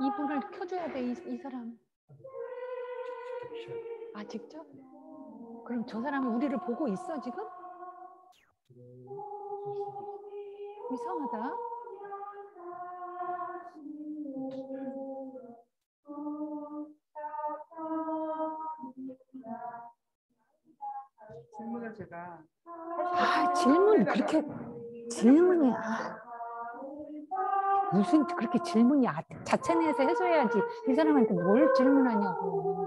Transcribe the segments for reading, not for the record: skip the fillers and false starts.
이불을 켜줘야 돼, 이 사람. 아, 직접? 그럼 저 사람이 우리를 보고 있어, 지금? 이상하다. 질문을 제가 질문 그렇게 질문이 무슨 그렇게 질문이 자체 내에서 해줘야지 이 사람한테 뭘 질문하냐고.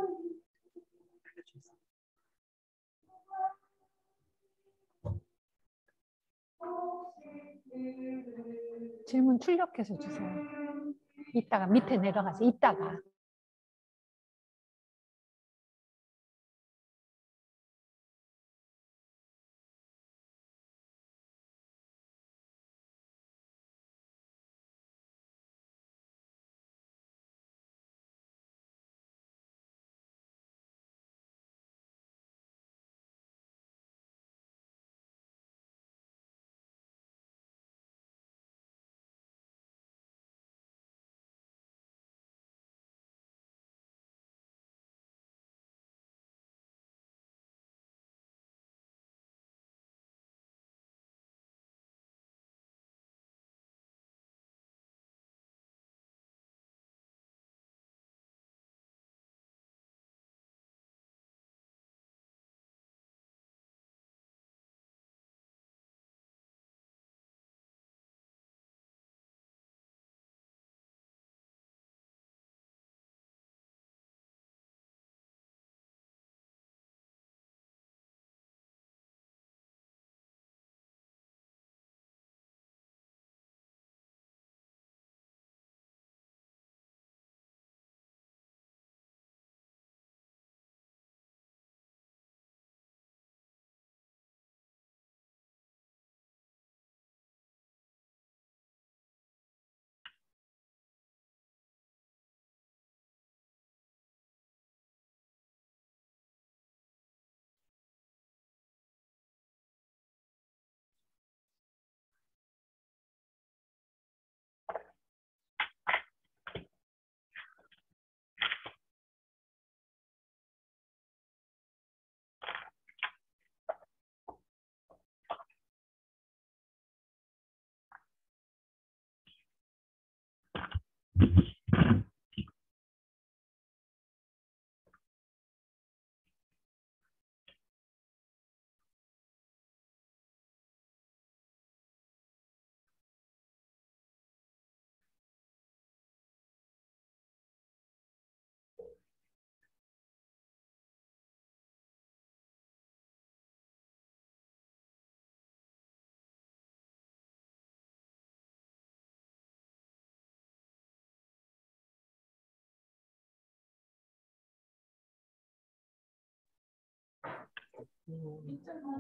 질문 출력해서 주세요. 이따가 밑에 내려가서 이따가.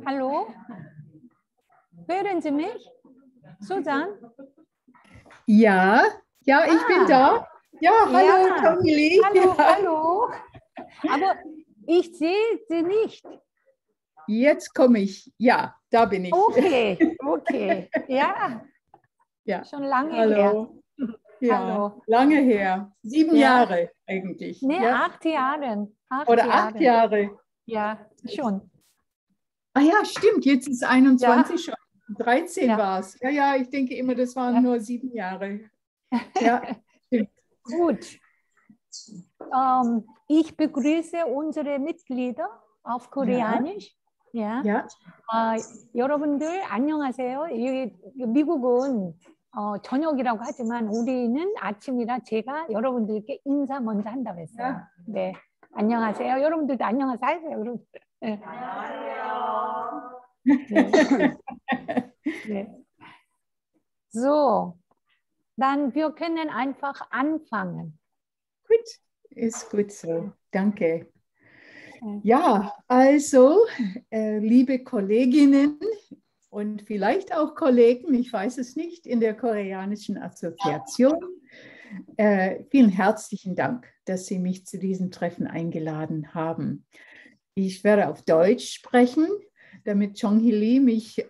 Hallo? Hören Sie mich? Susan? Ja, ja, ich bin da. Ja, hallo, Ja. Camille. Hallo, Ja. hallo. Aber ich sehe Sie nicht. Jetzt komme ich. Ja, da bin ich. Okay, okay. Ja, Ja. schon lange her. Hallo. Ja, Hallo. lange her. 7 Ja. Jahre eigentlich. Nee, Ja. 8 Jahren. Oder 8 Jahre. Ja, schon. Ah ja, stimmt. Jetzt ist 21 Ja. schon. 13 Ja. war es. Ja, ja, ich denke immer, das waren Ja. nur 7 Jahre. Ja, stimmt. Gut. Ich begrüße unsere Mitglieder auf Koreanisch. Ja. Ja. 여러분들 안녕하세요. 미국은 저녁이라고 하지만 우리는 아침이라 제가 여러분들께 인사 먼저 한다고 했어요. 네, 안녕하세요. 여러분들도 안녕하세요 하세요. 여러분. 네. 네. 네. So, dann wir können einfach anfangen. Gut, ist gut so. Danke. Ja, also, liebe Kolleginnen und vielleicht auch Kollegen, ich weiß es nicht, in der Koreanischen Assoziation, vielen herzlichen Dank, dass Sie mich zu diesem Treffen eingeladen haben. Ich werde auf Deutsch sprechen, damit Chong-Hee Lee mich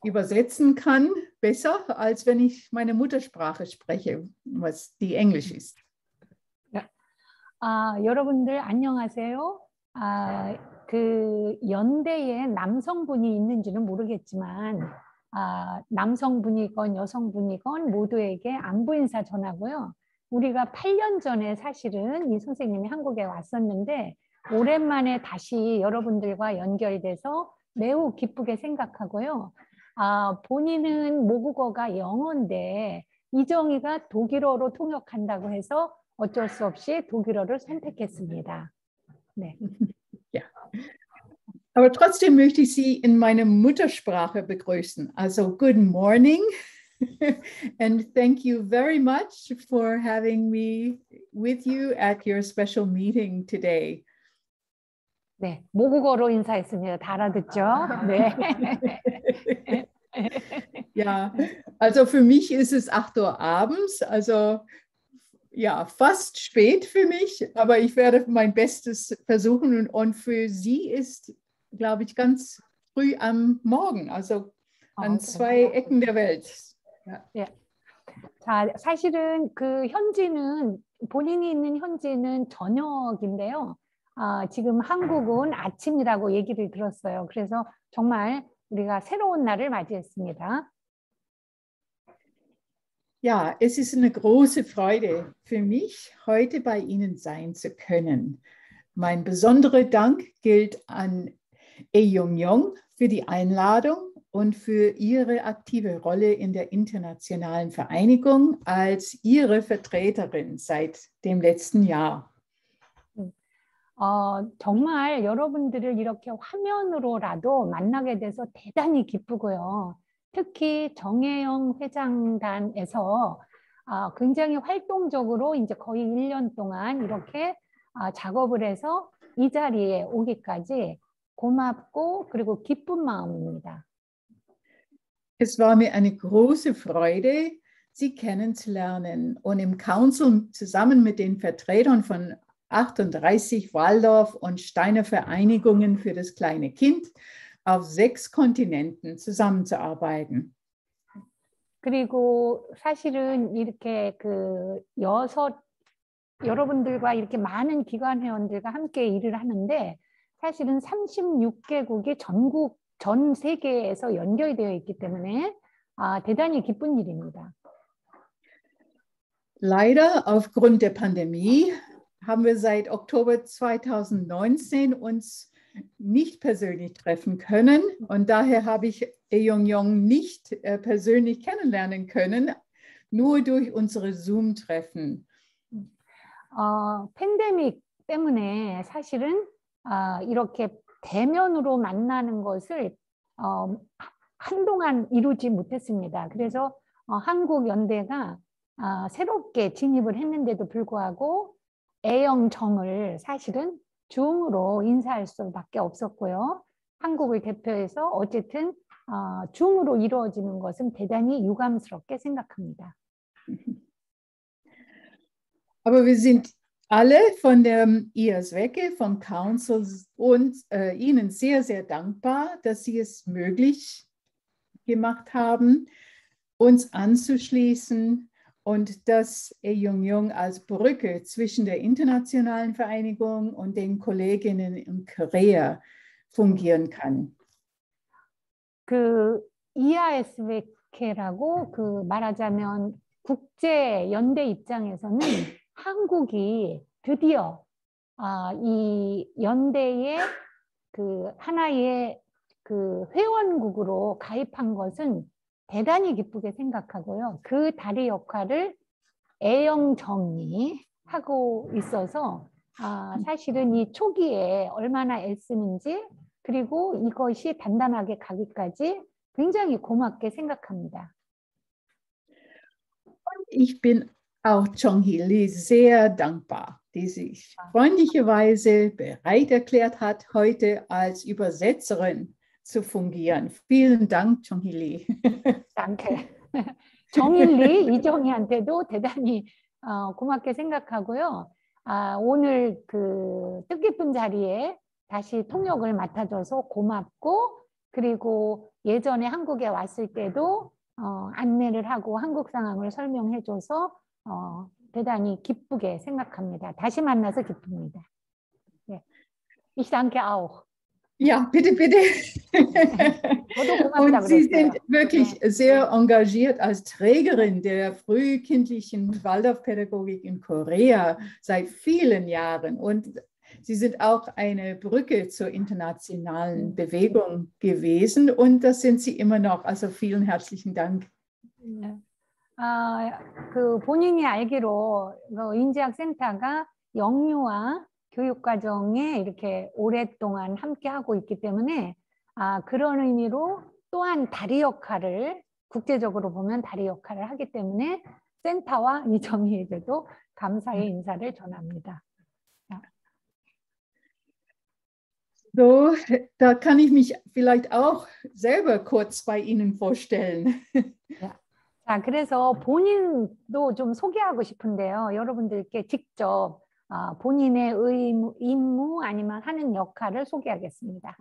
übersetzen kann, besser, als wenn ich meine Muttersprache spreche, was die Englisch ist. 여러분들 안녕하세요. 그 연대에 남성분이 있는지는 모르겠지만 남성분이건 여성분이건 모두에게 안부 인사 전하고요. 우리가 8년 전에 사실은 이 선생님이 한국에 왔었는데 오랜만에 다시 여러분들과 연결돼서 매우 기쁘게 생각하고요. 본인은 모국어가 영어인데 이정희가 독일어로 통역한다고 해서 어쩔 수 없이 독일어를 선택했습니다. 네. Ja. Aber trotzdem möchte ich Sie in meiner Muttersprache begrüßen. Also, good morning and thank you very much for having me with you at your special meeting today. 네, 모국어로 인사했습니다. 다 알아듣죠? 네. Ja, also für mich ist es 8 Uhr abends, also ja, fast spät für mich, aber ich werde mein Bestes versuchen und für Sie ist, glaube ich, ganz früh am Morgen, also an 2 Ecken der Welt. Ja. 예. 자, 사실은 그 현지는 본인이 있는 현지는 저녁인데요. 지금 한국은 아침이라고 얘기를 들었어요. 그래서 정말 우리가 새로운 날을 맞이했습니다. Ja, es ist eine große Freude für mich, heute bei Ihnen sein zu können. Mein besonderer Dank gilt an Eunyoung für die Einladung und für Ihre aktive Rolle in der internationalen Vereinigung als Ihre Vertreterin seit dem letzten Jahr. 정말 여러분들을 이렇게 화면으로라도 만나게 돼서 대단히 기쁘고요. 특히 정혜영 회장단에서 굉장히 활동적으로 이제 거의 1년 동안 이렇게 작업을 해서 이 자리에 오기까지 고맙고 그리고 기쁜 마음입니다. Es war mir eine große Freude, Sie kennenzulernen und im Council zusammen mit den Vertretern von 38 Waldorf- und Steiner Vereinigungen für das kleine Kind auf 6 Kontinenten zusammenzuarbeiten. 그리고 사실은 이렇게 여러분들과 이렇게 많은 기관 회원들과 함께 일을 하는데 사실은 36개국이 전 세계에서 연결되어 있기 때문에 대단히 기쁜 일입니다. Leider aufgrund der Pandemie haben wir seit Oktober 2019 uns nicht persönlich treffen können und daher habe ich Eunyoung nicht persönlich kennenlernen können, nur durch unsere Zoom-Treffen. 팬데믹 때문에 사실은 이렇게 대면으로 만나는 것을 한동안 이루지 못했습니다. 그래서 한국 연대가 새롭게 진입을 했는데도 불구하고 애영정을 사실은 줌으로 인사할 수밖에 없었고요. 한국을 대표해서 어쨌든 줌으로 이루어지는 것은 대단히 유감스럽게 생각합니다. Aber wir sind alle von der IASWECE, vom Council und Ihnen sehr, sehr dankbar, dass Sie es möglich gemacht haben, uns anzuschließen und dass Eunyoung als Brücke zwischen der internationalen Vereinigung und den Kolleginnen in Korea fungieren kann. 그 IASWECE라고 말하자면 국제 연대 입장에서는 한국이 드디어 이 연대의 하나의 회원국으로 가입한 것은 대단히 기쁘게 생각하고요. 그 다리 역할을 애영정이 하고 있어서 사실은 이 초기에 얼마나 애쓰는지 그리고 이것이 단단하게 가기까지 굉장히 고맙게 생각합니다. Ich bin auch Chong-Hee Lee sehr dankbar, die sich freundlicherweise bereit erklärt hat, heute als Übersetzerin zu fungieren. Vielen Dank, Chong-Hee Lee. Danke. 정일리 이정희한테도 대단히 고맙게 생각하고요. 오늘 그 뜻깊은 자리에 다시 통역을 맡아줘서 고맙고, 그리고 예전에 한국에 왔을 때도 안내를 하고 한국 상황을 설명해줘서 대단히 기쁘게 생각합니다. 다시 만나서 기쁩니다. 네. Ich danke auch. Ja, bitte, bitte. Und Sie sind wirklich sehr engagiert als Trägerin der frühkindlichen Waldorfpädagogik in Korea seit vielen Jahren. Und Sie sind auch eine Brücke zur internationalen Bewegung gewesen. Und das sind Sie immer noch. Also vielen herzlichen Dank. 그 본인이 알기로 인지학센터가 영유아 교육과정에 이렇게 오랫동안 함께하고 있기 때문에 그런 의미로 또한 다리 역할을 국제적으로 보면 다리 역할을 하기 때문에 센터와 이정희에게도 감사의 인사를 전합니다. So, da kann ich mich vielleicht auch selber kurz bei Ihnen vorstellen. 자, 그래서 본인도 좀 소개하고 싶은데요. 여러분들께 직접 본인의 임무 아니면 하는 역할을 소개하겠습니다.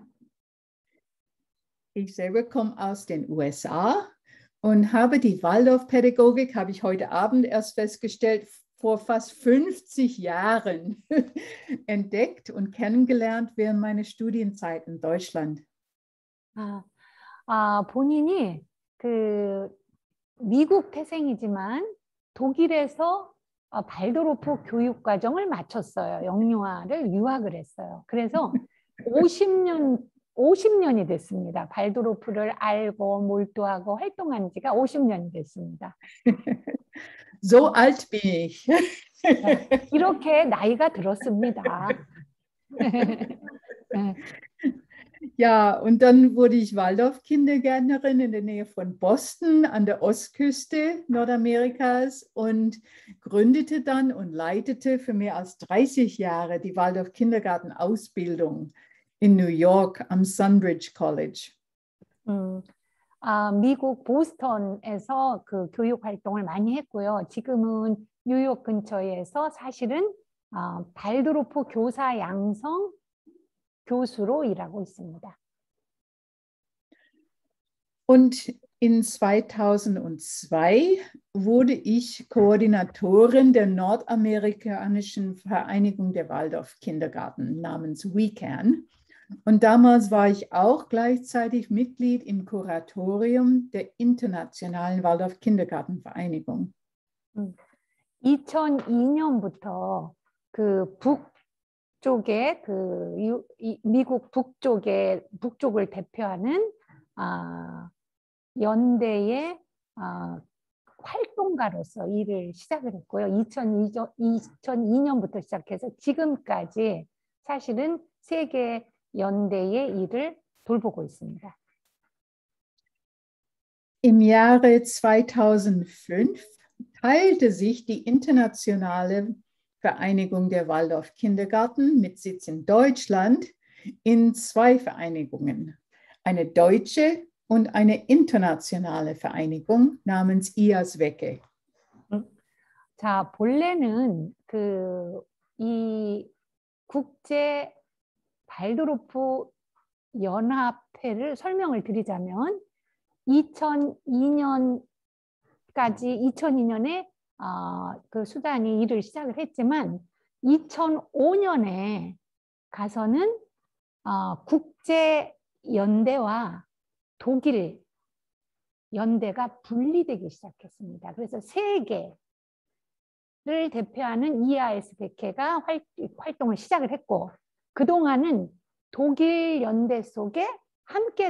Ich selber komme aus den USA und habe die Waldorfpädagogik, habe ich heute Abend erst festgestellt, vor fast 50 Jahren entdeckt und kennengelernt während meiner Studienzeit in Deutschland. 본인이 그 미국 태생이지만 독일에서 발도르프 교육과정을 마쳤어요. 영유아를 유학을 했어요. 그래서 50년이 됐습니다. 발도르프를 알고 몰두하고 활동한 지가 50년이 됐습니다. So alt bin ich. 이렇게 나이가 들었습니다. Ja, und dann wurde ich Waldorf-Kindergärtnerin in der Nähe von Boston an der Ostküste Nordamerikas und gründete dann und leitete für mehr als 30 Jahre die Waldorf-Kindergarten-Ausbildung in New York am Sunbridge College. 미국 보스턴에서 그 교육 활동을 많이 했고요. 지금은 뉴욕 근처에서 사실은 발도르프 교사 양성 교수로 일하고 있습니다. Und in 2002 wurde ich Koordinatorin der nordamerikanischen Vereinigung der Waldorf-Kindergarten namens WeCan. Und damals war ich auch gleichzeitig Mitglied im Kuratorium der Internationalen Waldorf-Kindergartenvereinigung. 2002년부터 그 북쪽에 미국 북쪽을 대표하는 연대의 활동가로서 일을 시작을 했고요. 2002년부터 시작해서 지금까지 사실은 세계 연대의 일을 돌보고 있습니다. Im Jahre 2005 teilte sich die internationale Vereinigung der Waldorf-Kindergarten mit Sitz in Deutschland in zwei Vereinigungen, eine deutsche und eine internationale Vereinigung namens IASWECKE. 자, 본래는 이 국제 발도르프 연합회를 설명을 드리자면 2002년에 그 수단이 일을 시작을 했지만 2005년에 가서는 국제 연대와 독일 연대가 분리되기 시작했습니다. 그래서 세계를 대표하는 IASWECK가 활동을 시작을 했고 그동안은 독일 연대 속에 함께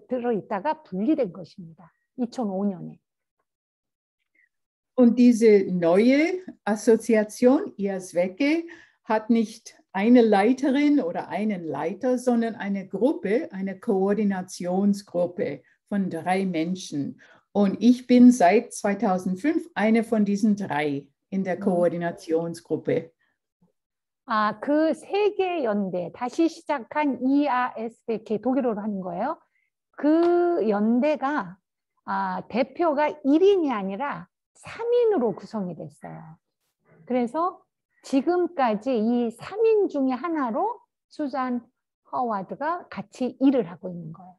들어있다가 분리된 것입니다. 2005년에. Und diese neue Assoziation, IASWECKE, hat nicht eine Leiterin oder einen Leiter, sondern eine Gruppe, eine Koordinationsgruppe von 3 Menschen. Und ich bin seit 2005 eine von diesen 3 in der Koordinationsgruppe. 그 세계 연대, 다시 시작한 IASWECKE, 독일어로 하는 거예요. 그 연대가 대표가 1인이 아니라 3인으로 구성이 됐어요. 그래서 지금까지 이 3인 중에 하나로 수잔 허와드가 같이 일을 하고 있는 거예요.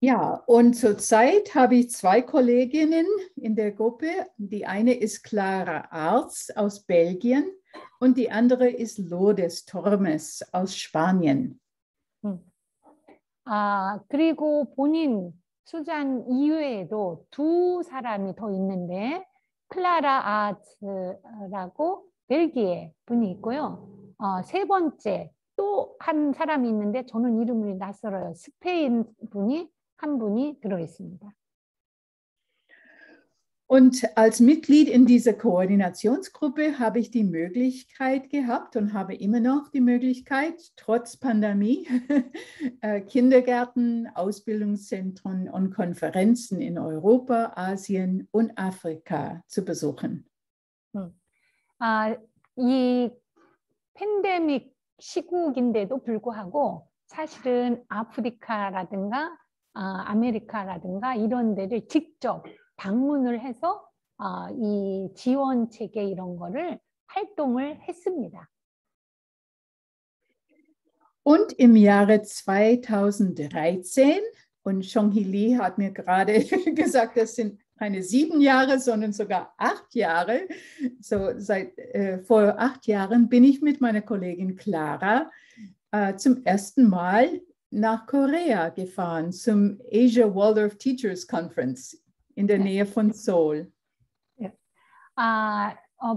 Ja, und zurzeit habe ich zwei Kolleginnen in der Gruppe. Die eine ist Clara Arz aus Belgien und die andere ist Lourdes Tormes aus Spanien. 그리고 본인 수잔 이외에도 두 사람이 더 있는데 클라라 아츠라고 벨기에 분이 있고요. 세 번째 또 한 사람이 있는데 저는 이름이 낯설어요. 스페인 분이 한 분이 들어 있습니다. Und als Mitglied in dieser Koordinationsgruppe habe ich die Möglichkeit gehabt und habe immer noch die Möglichkeit, trotz Pandemie, Kindergärten, Ausbildungszentren und Konferenzen in Europa, Asien und Afrika zu besuchen. 이 팬데믹 시국인데도 불구하고 사실은 아프리카라든가 아메리카라든가 이런 데를 직접 방문을 해서 이 지원 체계 이런 거를 활동을 했습니다. Und im Jahre 2013, und Chong-Hee Lee hat mir gerade gesagt, das sind keine 7 Jahre, sondern sogar 8 Jahre. So vor 8 Jahren bin ich mit meiner Kollegin Clara zum ersten Mal nach Korea gefahren, zum Asia Waldorf Teachers Conference in der Nähe von Seoul.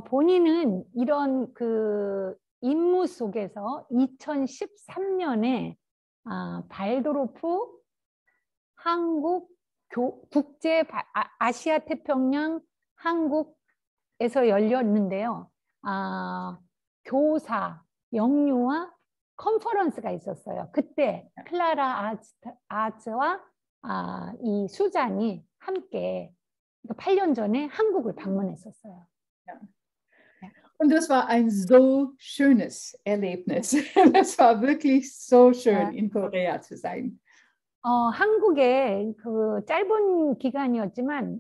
본인은 이런 그 임무 속에서 2013년에 발도로프 한국 국제 아시아 태평양 한국에서 열렸는데요. 교사 영유아 컨퍼런스가 있었어요. 그때 클라라 아츠와 이 수잔이 함께 8년 전에 한국을 방문했었어요. Und das war ein so schönes Erlebnis. Das war wirklich so schön, in Korea zu sein. 한국에 그 짧은 기간이었지만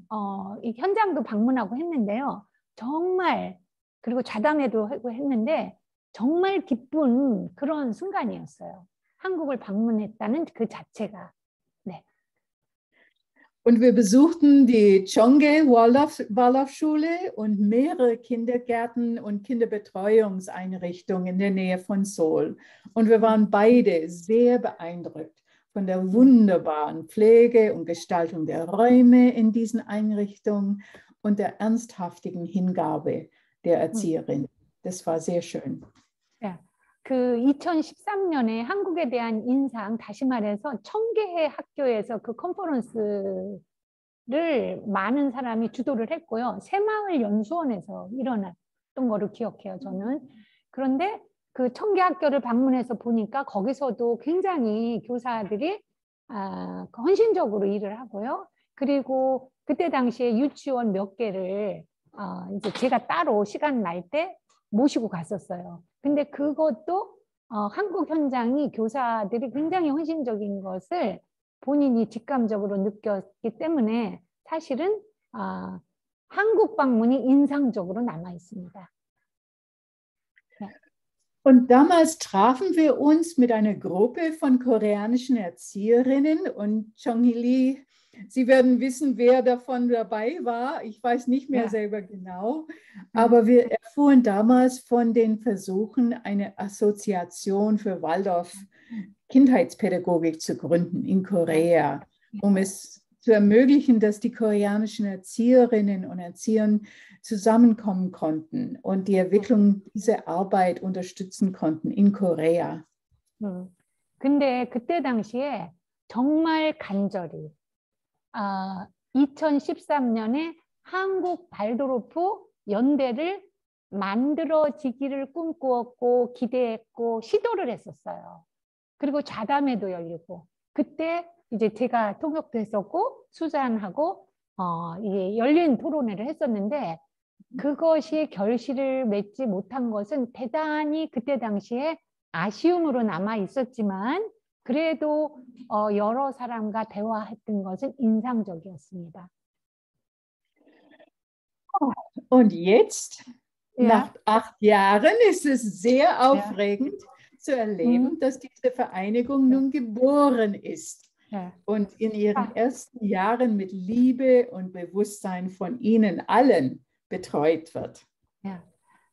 이 현장도 방문하고 했는데요. 정말 그리고 좌담회도 하고 했는데 정말 기쁜 그런 순간이었어요. 한국을 방문했다는 그 자체가. 네. Und wir besuchten die Chonghae Waldorfschule und mehrere Kindergärten und Kinderbetreuungseinrichtungen in der Nähe von Seoul. Und wir waren beide sehr beeindruckt von der wunderbaren Pflege und Gestaltung der Räume in diesen Einrichtungen und der ernsthaftigen Hingabe der Erzieherin. Das war sehr schön. 네. 그 2013년에 한국에 대한 인상, 다시 말해서 청계해 학교에서 그 컨퍼런스를 많은 사람이 주도를 했고요. 새마을 연수원에서 일어났던 거를 기억해요, 저는. 그런데 그 청계 학교를 방문해서 보니까 거기서도 굉장히 교사들이 헌신적으로 일을 하고요. 그리고 그때 당시에 유치원 몇 개를 이제 제가 따로 시간 날 때 모시고 갔었어요. 근데 그것도 한국 현장이 교사들이 굉장히 헌신적인 것을 본인이 직감적으로 느꼈기 때문에 사실은 한국 방문이 인상적으로 남아 있습니다. Und damals trafen wir uns mit einer Gruppe von koreanischen Erzieherinnen und Chong-Hee Lee, Sie werden wissen, wer davon dabei war. Ich weiß nicht mehr selber genau, aber wir erfuhren damals von den Versuchen, eine Assoziation für Waldorf-Kindheitspädagogik zu gründen in Korea, um es zu ermöglichen, dass die koreanischen Erzieherinnen und Erzieher zusammenkommen konnten und die Entwicklung dieser Arbeit unterstützen konnten in Korea. 근데 그때 당시에 정말 간절히 2013년에 한국 발도로프 연대를 만들어지기를 꿈꾸었고 기대했고 시도를 했었어요. 그리고 좌담회도 열리고 그때 이제 제가 통역도 했었고 수잔하고 이게 열린 토론회를 했었는데 그것이 결실을 맺지 못한 것은 대단히 그때 당시에 아쉬움으로 남아 있었지만 그래도 여러 사람과 대화했던 것은 인상적이었습니다. Und jetzt, nach 8 Jahren, ist es sehr aufregend, zu erleben, dass diese Vereinigung nun geboren ist und in ihren ersten Jahren mit Liebe und Bewusstsein von Ihnen allen betreut wird. 야.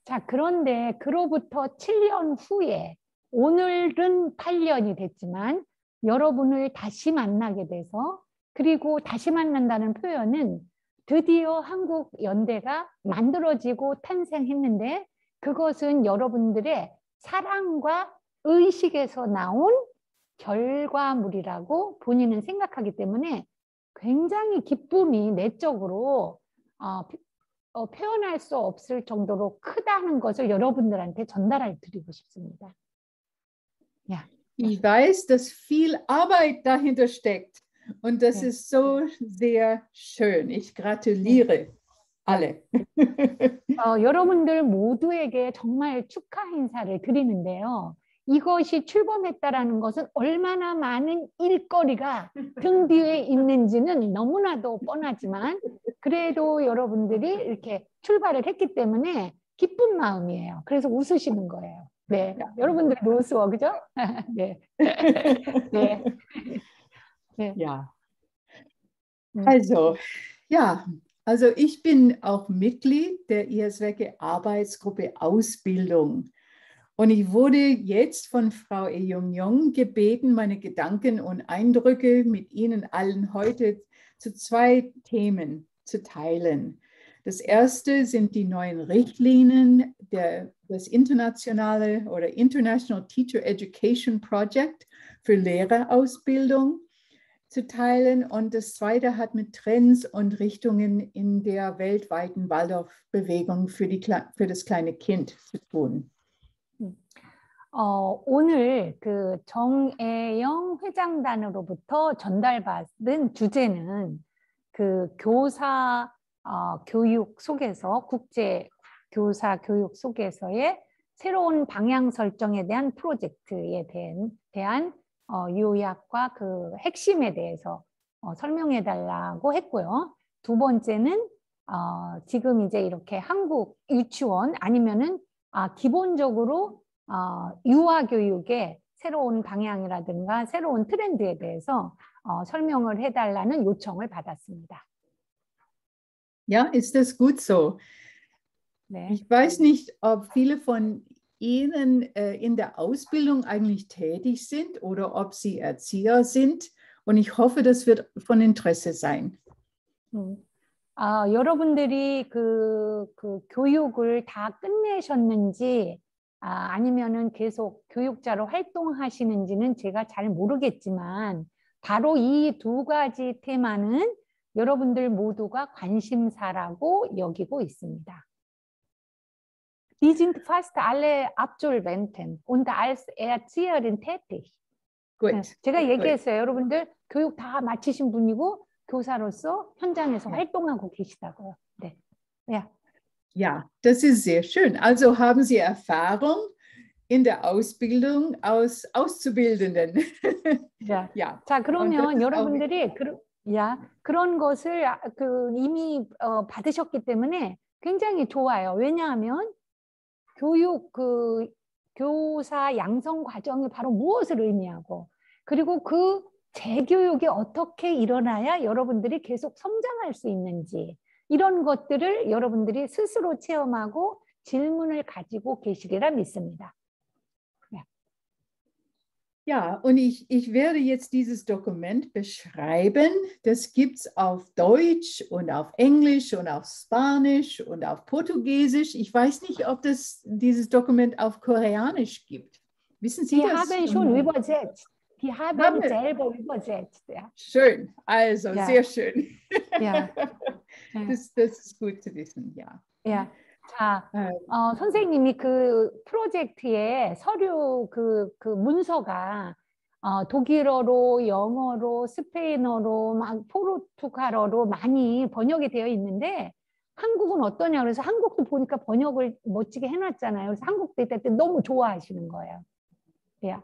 자, 그런데 그로부터 7년 후에 오늘은 8년이 됐지만 여러분을 다시 만나게 돼서 그리고 다시 만난다는 표현은 드디어 한국 연대가 만들어지고 탄생했는데 그것은 여러분들의 사랑과 의식에서 나온 결과물이라고 본인은 생각하기 때문에 굉장히 기쁨이 내적으로 표현할 수 없을 정도로 크다는 것을 여러분들한테 전달해 드리고 싶습니다. 야. Ich weiß, dass viel Arbeit dahinter steckt und das ist so sehr schön. Ich gratuliere alle. 여러분들 모두에게 정말 축하 인사를 드리는데요. 이것이 출범했다라는 것은 얼마나 많은 일거리가 등 뒤에 있는지는 너무나도 뻔하지만 그래도 여러분들이 이렇게 출발을 했기 때문에 기쁜 마음이에요. 그래서 웃으시는 거예요. 네, 여러분들 노스워, 그죠? 네. 네. 네. Ja. Also ich bin auch Mitglied der ISWECKE Arbeitsgruppe Ausbildung. Und ich wurde jetzt von Frau Eung-Jong gebeten, meine Gedanken und Eindrücke mit Ihnen allen heute zu 2 Themen zu teilen. Das erste sind die neuen Richtlinien des internationale oder International Teacher Education Project für Lehrerausbildung zu teilen. Und das zweite hat mit Trends und Richtungen in der weltweiten Waldorf-Bewegung für das kleine Kind zu tun. 오늘 그 정애영 회장단으로부터 전달받은 주제는 그 교사 교육 속에서 국제 교사 교육 속에서의 새로운 방향 설정에 대한 프로젝트에 대한 요약과 그 핵심에 대해서 설명해 달라고 했고요. 두 번째는 지금 이제 이렇게 한국 유치원 아니면은 기본적으로 유아교육의 새로운 방향이라든가 새로운 트렌드에 대해서 설명을 해달라는 요청을 받았습니다. Ja, ist das gut so? 네. Ich weiß nicht, ob viele von Ihnen in der Ausbildung eigentlich tätig sind oder ob Sie Erzieher sind. Und ich hoffe, das wird von Interesse sein. 여러분들이 그 교육을 다 끝내셨는지 아니면은 계속 교육자로 활동하시는지는 제가 잘 모르겠지만 바로 이 두 가지 테마는 여러분들 모두가 관심사라고 여기고 있습니다. Die sind fast alle Absolventen und als Erzieherin tätig. 제가 얘기했어요. 여러분들 교육 다 마치신 분이고 교사로서 현장에서 활동하고 계시다고요. 네. Ja. Ja, das ist sehr schön. Also haben Sie Erfahrung in der Ausbildung aus Auszubildenden. 자, ja. 자, 그러면 여러분들이 그런 것을 이미 받으셨기 때문에 굉장히 좋아요. 왜냐하면 교사 양성 과정이 바로 무엇을 의미하고 그리고 그 재교육이 어떻게 일어나야 여러분들이 계속 성장할 수 있는지 이런 것들을 여러분들이 스스로 체험하고 질문을 가지고 계시리라 믿습니다. Ja, und ich werde jetzt dieses Dokument beschreiben. Das gibt es auf Deutsch und auf Englisch und auf Spanisch und auf Portugiesisch. Ich weiß nicht, ob es dieses Dokument auf Koreanisch gibt. Wissen Sie das? Die haben schon übersetzt. Die haben selber übersetzt. Ja. Schön, also sehr schön. Ja. Das ist gut zu wissen, ja. Ja. 자, 선생님이 그 프로젝트에 서류 그 문서가 독일어로, 영어로, 스페인어로, 막 포르투갈어로 많이 번역이 되어 있는데 한국은 어떠냐 그래서 한국도 보니까 번역을 멋지게 해놨잖아요. 그래서 한국도 이때 너무 좋아하시는 거예요. Ja.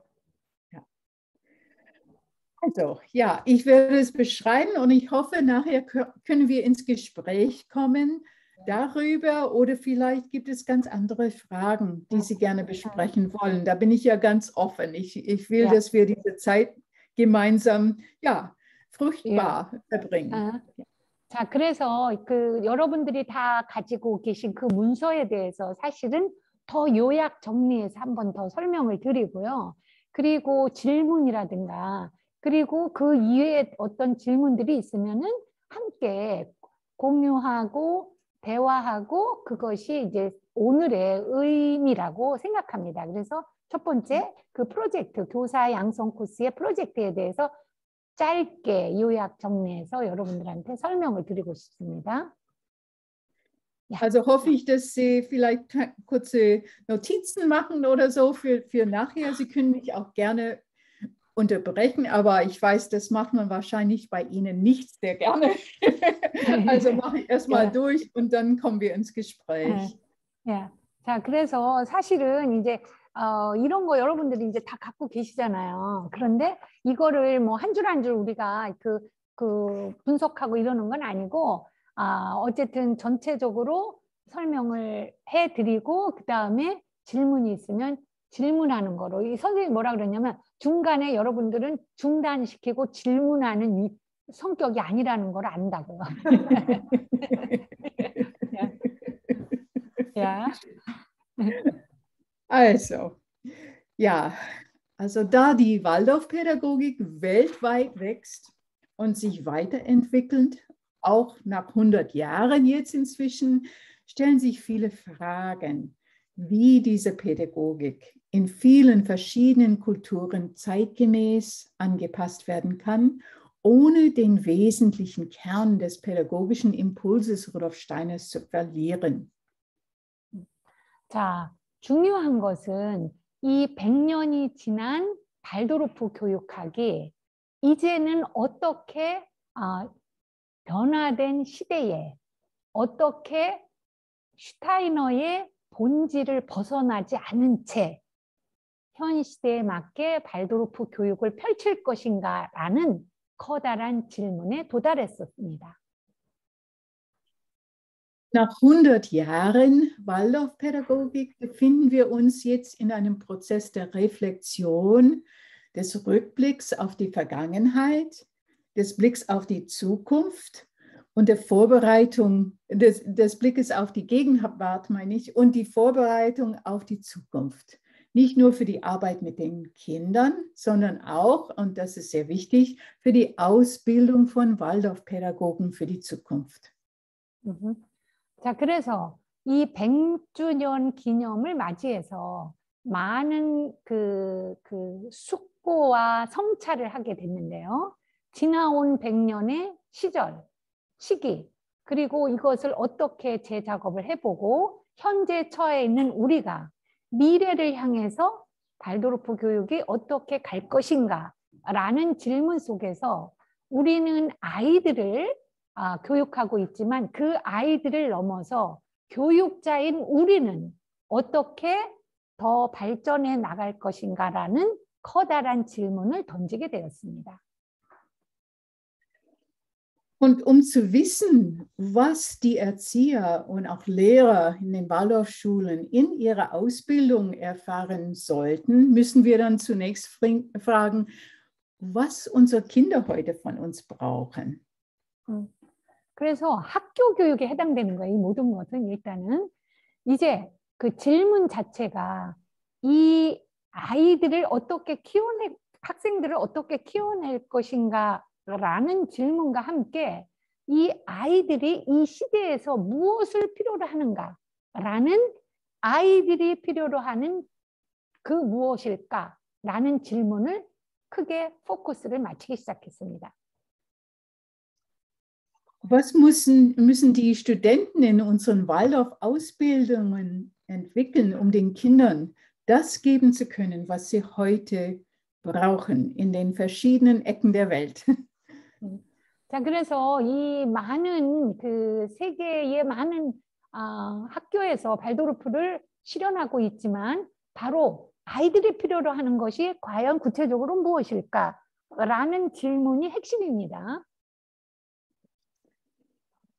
Also, ja, ich werde es beschreiben und ich hoffe, nachher können wir ins Gespräch kommen darüber oder vielleicht gibt es ganz andere Fragen, die Sie gerne besprechen wollen. Da bin ich ja ganz offen. Ich will, dass wir diese Zeit gemeinsam fruchtbar verbringen. 자, 그래서 그 여러분들이 다 가지고 계신 그 문서에 대해서 사실은 더 요약 정리해서 한 번 더 설명을 드리고요. 그리고 질문이라든가 그리고 그 이외에 어떤 질문들이 있으면은 함께 공유하고 대화하고 그것이 이제 오늘의 의미라고 생각합니다. 그래서 첫 번째 그 프로젝트 교사 양성 코스의 프로젝트에 대해서 짧게 요약 정리해서 여러분들한테 설명을 드리고 싶습니다. Also hoffe ich, dass Sie vielleicht kurze Notizen machen oder so für nachher. Sie können mich auch gerne unterbrechen, aber ich weiß, das macht man wahrscheinlich bei Ihnen nicht sehr gerne. Also mache ich erstmal durch und dann kommen wir ins Gespräch. 자, 그래서 사실은 이제 이런 거 여러분들이 이제 다 갖고 계시잖아요. 그런데 이거를 뭐 한 줄 한 줄 우리가 그 분석하고 이러는 건 아니고 어쨌든 전체적으로 설명을 해드리고 그 다음에 질문이 있으면 질문하는 거로 이 선생님이 뭐라 그러냐면 중간에 여러분들은 중단시키고 질문하는 성격이 아니라는 걸 안다고요. Also da die Waldorfpädagogik weltweit wächst und sich weiterentwickelt, auch nach 100 Jahren jetzt inzwischen, stellen sich viele Fragen, wie diese Pädagogik in vielen verschiedenen Kulturen zeitgemäß angepasst werden kann, ohne den wesentlichen Kern des pädagogischen Impulses Rudolf Steiners zu verlieren. 자, 중요한 것은 이 100년이 지난 발도르프 교육학이 이제는 어떻게 변화된 시대에 어떻게 슈타이너의 본질을 벗어나지 않은 채 현 시대에 맞게 발도르프 교육을 펼칠 것인가라는 커다란 질문에 도달했었습니다. Nach 100 Jahren Waldorfpädagogik befinden wir uns jetzt in einem Prozess der Reflexion, des Rückblicks auf die Vergangenheit, des Blicks auf die Zukunft und der Vorbereitung, des Blickes auf die Gegenwart, meine ich, und die Vorbereitung auf die Zukunft. Nicht nur für die Arbeit mit den Kindern, sondern auch, und das ist sehr wichtig, für die Ausbildung von Waldorfpädagogen für die Zukunft. 자, 그래서 이 100주년 기념을 맞이해서 많은 그 숙고와 성찰을 하게 됐는데요. 지나온 100년의 시기, 그리고 이것을 어떻게 재작업을 해보고 현재 처해 있는 우리가 미래를 향해서 발도르프 교육이 어떻게 갈 것인가 라는 질문 속에서 우리는 아이들을 교육하고 있지만 그 아이들을 넘어서 교육자인 우리는 어떻게 더 발전해 나갈 것인가라는 커다란 질문을 던지게 되었습니다. Und zu wissen, was die Erzieher und auch Lehrer in den Waldorfschulen in ihrer Ausbildung erfahren sollten, müssen wir dann zunächst fragen, was unsere Kinder heute von uns brauchen. 그래서 학교 교육에 해당되는 거예요. 이 모든 것은 일단은 이제 그 질문 자체가 이 아이들을 어떻게 학생들을 어떻게 키워낼 것인가라는 질문과 함께 이 아이들이 이 시대에서 무엇을 필요로 하는가라는 아이들이 필요로 하는 그 무엇일까라는 질문을 크게 포커스를 맞추기 시작했습니다. Was müssen die Studenten in unseren Waldorf-Ausbildungen entwickeln, um den Kindern das geben zu können, was sie heute brauchen in den verschiedenen Ecken der Welt? 자, 그래서 이 많은 그 세계의 많은 학교에서 발도르프를 실현하고 있지만 바로 아이들이 필요로 하는 것이 과연 구체적으로 무엇일까라는 질문이 핵심입니다.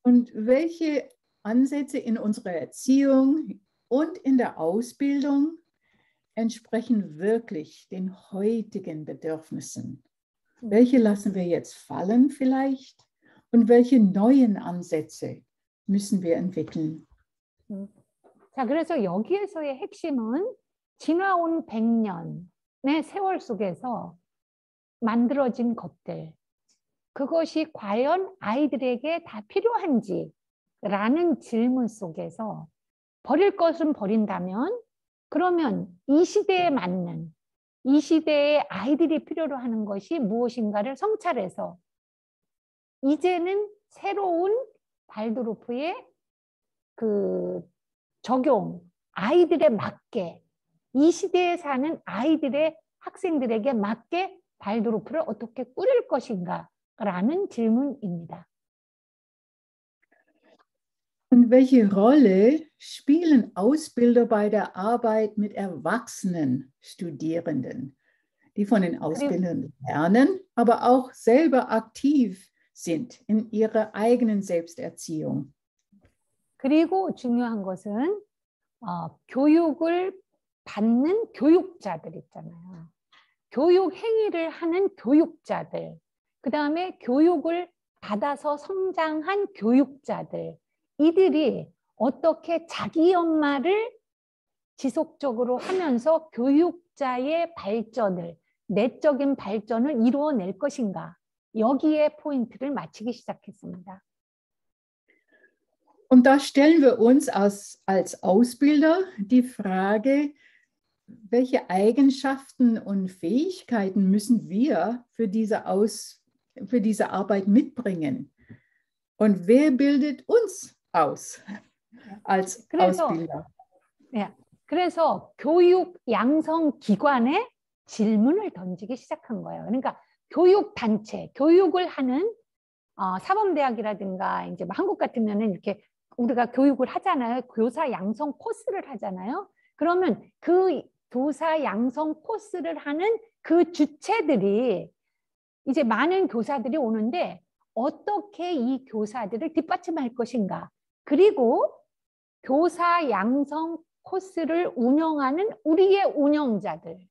Und welche Ansätze in unserer Erziehung und in der Ausbildung entsprechen wirklich den heutigen Bedürfnissen? Welche lassen wir jetzt fallen vielleicht? Und welche neuen Ansätze müssen wir entwickeln? 자, 그래서 여기에서의 핵심은 지나온 100년의 세월 속에서 만들어진 것들, 그것이 과연 아이들에게 다 필요한지라는 질문 속에서 버릴 것은 버린다면 그러면 이 시대에 맞는, 이 시대에 아이들이 필요로 하는 것이 무엇인가를 성찰해서 이제는 새로운 발드로프의 그 적용, 아이들에 맞게, 이 시대에 사는 아이들의 학생들에게 맞게 발드로프를 어떻게 꾸릴 것인가라는 질문입니다. Und welche Rolle spielen Ausbilder bei der Arbeit mit erwachsenen Studierenden, die von den Ausbildern lernen, aber auch selber aktiv sind in ihrer eigenen Selbsterziehung? 그리고 중요한 것은 교육을 받는 교육자들 있잖아요. 교육 행위를 하는 교육자들, 그 다음에 교육을 받아서 성장한 교육자들, 이들이 어떻게 자기 연마를 지속적으로 하면서 교육자의 발전을, 내적인 발전을 이루어낼 것인가, 여기에 포인트를 맞추기 시작했습니다. Und da stellen wir uns als Ausbilder die Frage, welche Eigenschaften und Fähigkeiten müssen wir für diese Arbeit mitbringen? Und wer bildet uns aus als Ausbilder? 그래서 교육 양성 기관에 질문을 던지기 시작한 거예요. 그러니까 교육 단체, 교육을 하는 사범대학이라든가 이제 한국 같으면은 이렇게 우리가 교육을 하잖아요. 교사 양성 코스를 하잖아요. 그러면 그 교사 양성 코스를 하는 그 주체들이 이제 많은 교사들이 오는데 어떻게 이 교사들을 뒷받침할 것인가. 그리고 교사 양성 코스를 운영하는 우리의 운영자들은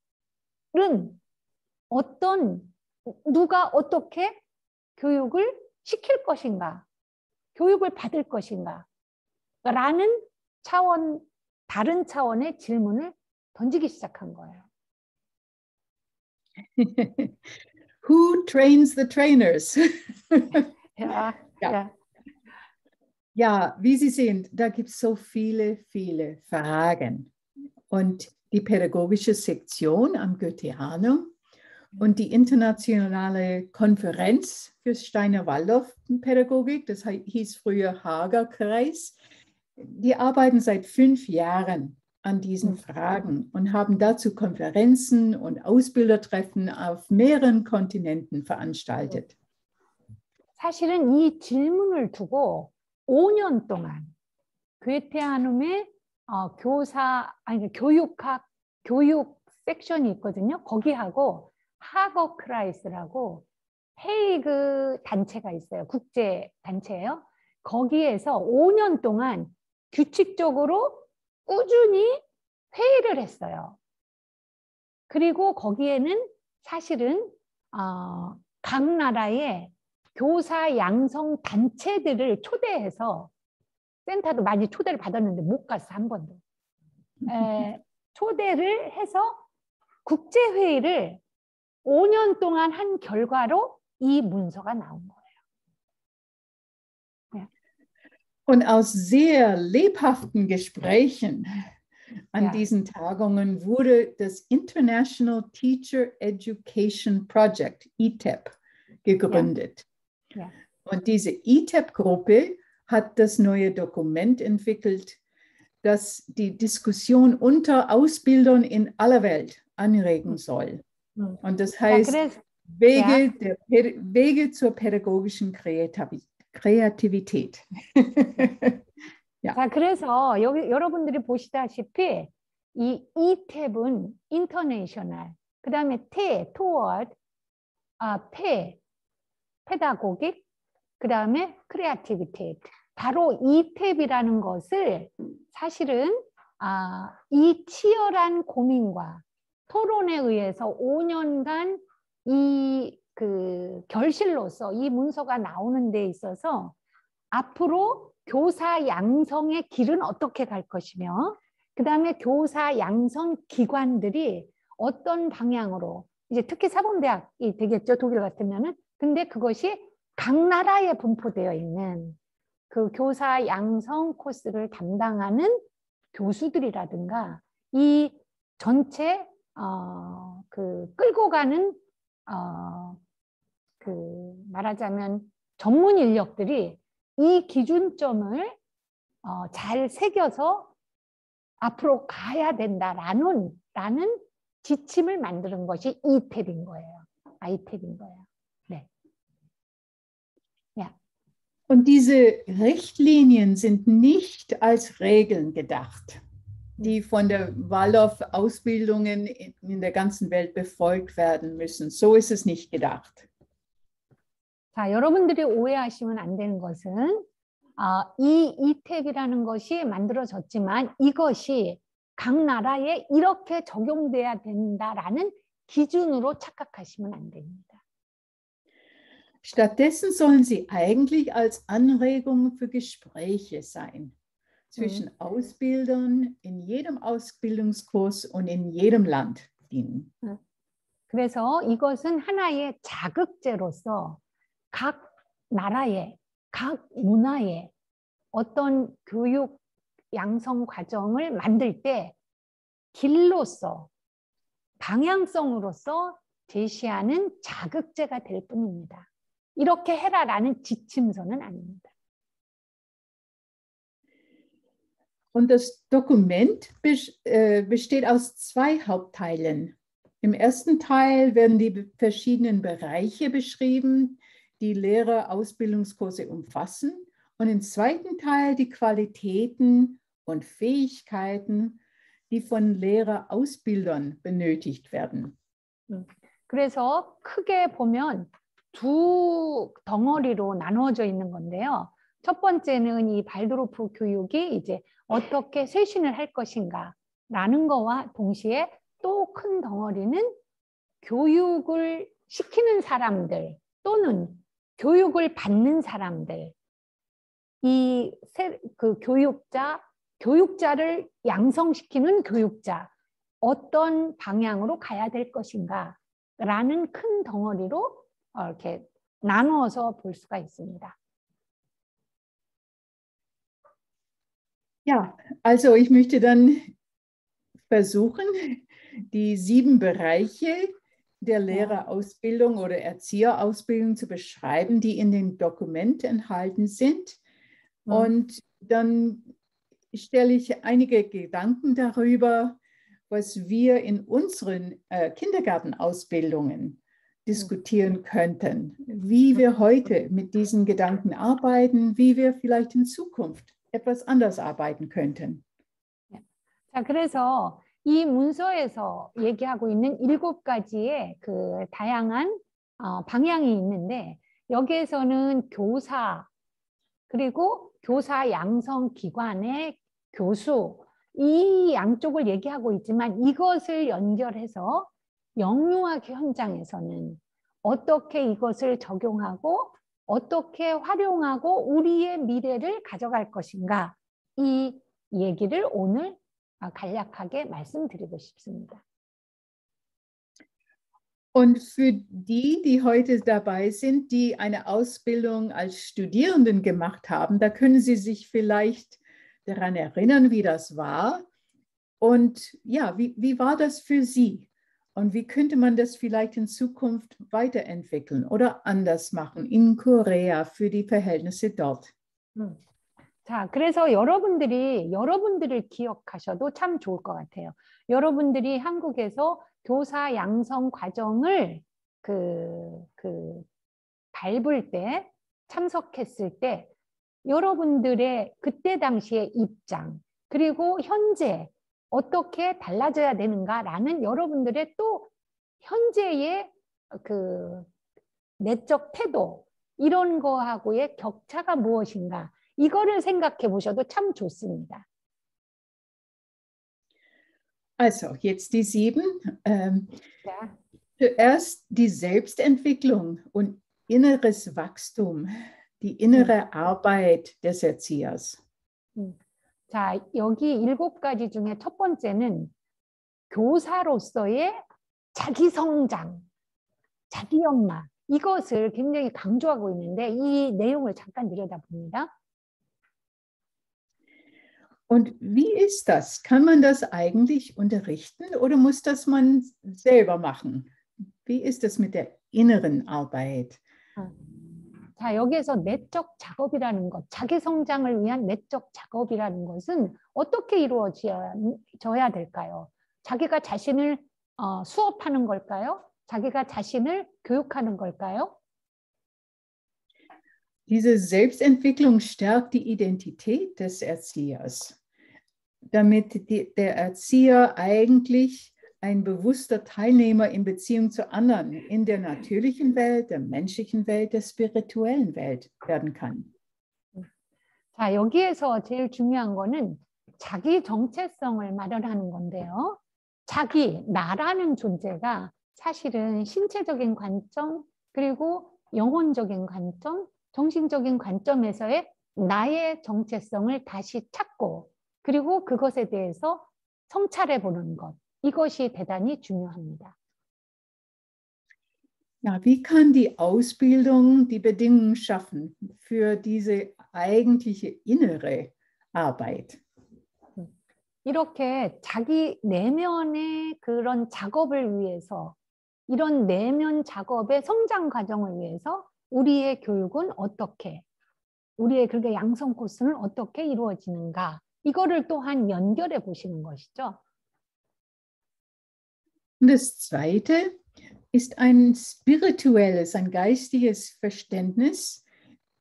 누가 어떻게 교육을 시킬 것인가, 교육을 받을 것인가 라는 다른 차원의 질문을 던지기 시작한 거예요. Who trains the trainers? Ja, wie Sie sehen, da gibt es so viele, viele Fragen. Und die pädagogische Sektion am Goetheanum und die internationale Konferenz für Steiner-Waldorf-Pädagogik, das hieß früher Hager-Kreis, die arbeiten seit 5 Jahren an diesen Fragen und haben dazu Konferenzen und Ausbildertreffen auf mehreren Kontinenten veranstaltet. 사실은 이 질문을 두고 5년 동안 괴테아눔의 교육 섹션이 있거든요. 거기하고 하거크라이스라고 헤이그 단체가 있어요. 국제 단체예요. 거기에서 5년 동안 규칙적으로 꾸준히 회의를 했어요. 그리고 거기에는 사실은 각 나라의 교사 양성 단체들을 초대해서, 센터도 많이 초대를 받았는데 못 갔어, 한 번도. 초대를 해서 국제회의를 5년 동안 한 결과로 이 문서가 나온 거예요. Und aus sehr lebhaften Gesprächen an diesen Tagungen wurde das International Teacher Education Project, ITEP, gegründet. Und diese ITEP-Gruppe hat das neue Dokument entwickelt, das die Diskussion unter Ausbildern in aller Welt anregen soll. Und das heißt Wege zur pädagogischen Kreativität. 자, 그래서 여러분들이 보시다시피 이 이탭은 인터내셔널, 그 다음에 toward, 페다고믹, 그 다음에 크리에이티비티. 바로 이 탭이라는 것을 사실은 이 치열한 고민과 토론에 의해서 5년간 이 결실로서 이 문서가 나오는 데 있어서 앞으로 교사 양성의 길은 어떻게 갈 것이며 그 다음에 교사 양성 기관들이 어떤 방향으로 이제 특히 사범대학이 되겠죠. 독일 같으면은. 근데 그것이 각 나라에 분포되어 있는 그 교사 양성 코스를 담당하는 교수들이라든가 이 전체 끌고 가는 말하자면 전문 인력들이 이 기준점을 잘 새겨서 앞으로 가야 된다라는 지침을 만드는 것이 이탭인 거예요. 이탭인 거예요. 네. Ja. Und diese Richtlinien sind nicht als Regeln gedacht, die von der Waldorf-Ausbildungen in der ganzen Welt befolgt werden müssen. So ist es nicht gedacht. 자, 여러분들이 오해하시면 안 되는 것은 이 이탭이라는 것이 만들어졌지만 이것이 각 나라에 이렇게 적용돼야 된다라는 기준으로 착각하시면 안 됩니다. Stattdessen sollen sie eigentlich als Anregungen für Gespräche sein zwischen Ausbildern in jedem Ausbildungskurs und in jedem Land dienen. 그래서 이것은 하나의 자극제로서 각 나라의, 각 문화의 어떤 교육 양성 과정을 만들 때 길로서, 방향성으로서 제시하는 자극제가 될 뿐입니다. 이렇게 해라라는 지침서는 아닙니다. Und das Dokument besteht aus 2 Hauptteilen. Im ersten Teil werden die verschiedenen Bereiche beschrieben, die Lehrerausbildungskurse umfassen. Und im zweiten Teil die Qualitäten und Fähigkeiten, die von Lehrerausbildern benötigt werden. 그래서 크게 보면 두 덩어리로 나누어져 있는 건데요. 첫 번째는 이 발도르프 교육이 이제 어떻게 쇄신을 할 것인가라는 거와 동시에 또 큰 덩어리는 교육을 시키는 사람들 또는 교육을 받는 사람들, 교육자를 양성시키는 교육자, 어떤 방향으로 가야 될 것인가라는 큰 덩어리로 이렇게 나누어서 볼 수가 있습니다. Ja, also ich möchte dann versuchen, die 7 Bereiche der Lehrerausbildung oder Erzieherausbildung zu beschreiben, die in dem Dokument enthalten sind. Und dann stelle ich einige Gedanken darüber, was wir in unseren Kindergartenausbildungen diskutieren könnten, wie wir heute mit diesen Gedanken arbeiten, wie wir vielleicht in Zukunft etwas anders arbeiten könnten. 자, 그래서 이 문서에서 얘기하고 있는 7가지의 그 다양한 방향이 있는데 여기에서는 교사 그리고 교사 양성 기관의 교수 이 양쪽을 얘기하고 있지만 이것을 연결해서 영유아 현장에서는 어떻게 이것을 적용하고 어떻게 활용하고 우리의 미래를 가져갈 것인가 이 얘기를 오늘 간략하게 말씀드리고 싶습니다. Und für die, die heute dabei sind, die eine Ausbildung als Studierenden gemacht haben, da können Sie sich vielleicht daran erinnern, wie das war. Und ja, wie war das für Sie? Und wie könnte man das vielleicht in Zukunft weiterentwickeln oder anders machen in Korea für die Verhältnisse dort? 자, 그래서 여러분들을 기억하셔도 참 좋을 것 같아요. 여러분들이 한국에서 교사 양성 과정을 밟을 때, 참석했을 때 여러분들의 그때 당시의 입장, 그리고 현재 어떻게 달라져야 되는가라는 여러분들의 또 현재의 그 내적 태도, 이런 거하고의 격차가 무엇인가, 이거를 생각해 보셔도 참 좋습니다. Also, jetzt die 7. 자, Zuerst die Selbstentwicklung und inneres Wachstum, die innere Arbeit des Erziehers. 자, 여기 7가지 중에 첫 번째는 교사로서의 자기 성장, 자기 연마, 이것을 굉장히 강조하고 있는데 이 내용을 잠깐 들여다봅니다. Und wie ist das? Kann man das eigentlich unterrichten oder muss das man selber machen? Wie ist es mit der inneren Arbeit? 자, 여기에서 내적 작업이라는 것, 자기 성장을 위한 내적 작업이라는 것은 어떻게 이루어져야 될까요? 자기가 자신을 수업하는 걸까요? 자기가 자신을 교육하는 걸까요? Diese Selbstentwicklung stärkt die Identität des Erziehers, damit der Erzieher eigentlich ein bewusster Teilnehmer in Beziehung zu anderen, in der natürlichen Welt, der menschlichen Welt, der spirituellen Welt werden kann. 자, 여기에서 제일 중요한 거는 자기 정체성을 마련하는 건데요. 자기, 나라는 존재가 사실은 신체적인 관점, 그리고 영혼적인 관점, 정신적인 관점에서의 나의 정체성을 다시 찾고, 그리고 그것에 대해서 성찰해 보는 것. 이것이 대단히 중요합니다. Ja, wie kann die Ausbildung die Bedingungen schaffen für diese eigentliche innere Arbeit? 이렇게 자기 내면의 그런 작업을 위해서, 이런 내면 작업의 성장 과정을 위해서 우리의 교육은 어떻게, 우리의 그렇게 양성 코스는 어떻게 이루어지는가, 이거를 또한 연결해 보시는 것이죠. Und das Zweite ist ein spirituelles, ein geistiges Verständnis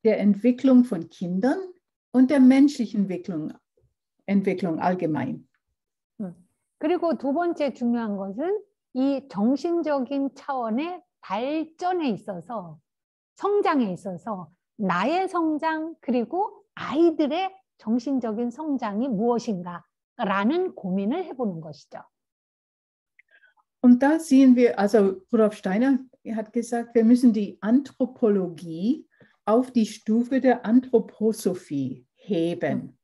der Entwicklung von Kindern und der menschlichen Entwicklung allgemein. 그리고 두 번째 중요한 것은 이 정신적인 차원의 발전에 있어서, 성장에 있어서 나의 성장 그리고 아이들의 정신적인 성장이 무엇인가라는 고민을 해보는 것이죠. Und da sehen wir, also Rudolf Steiner hat gesagt, wir müssen die Anthropologie auf die Stufe der Anthroposophie heben.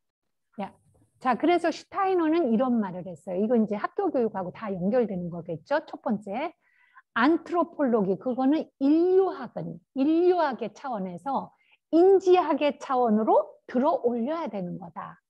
자, 그래서 슈타이너는 이런 말을 했어요. 이건 이제 학교 교육하고 다 연결되는 거겠죠. 첫 번째, 안트로폴로기, 그거는 인류학의 차원에서 인지학의 차원으로 들어 올려야 되는 거다.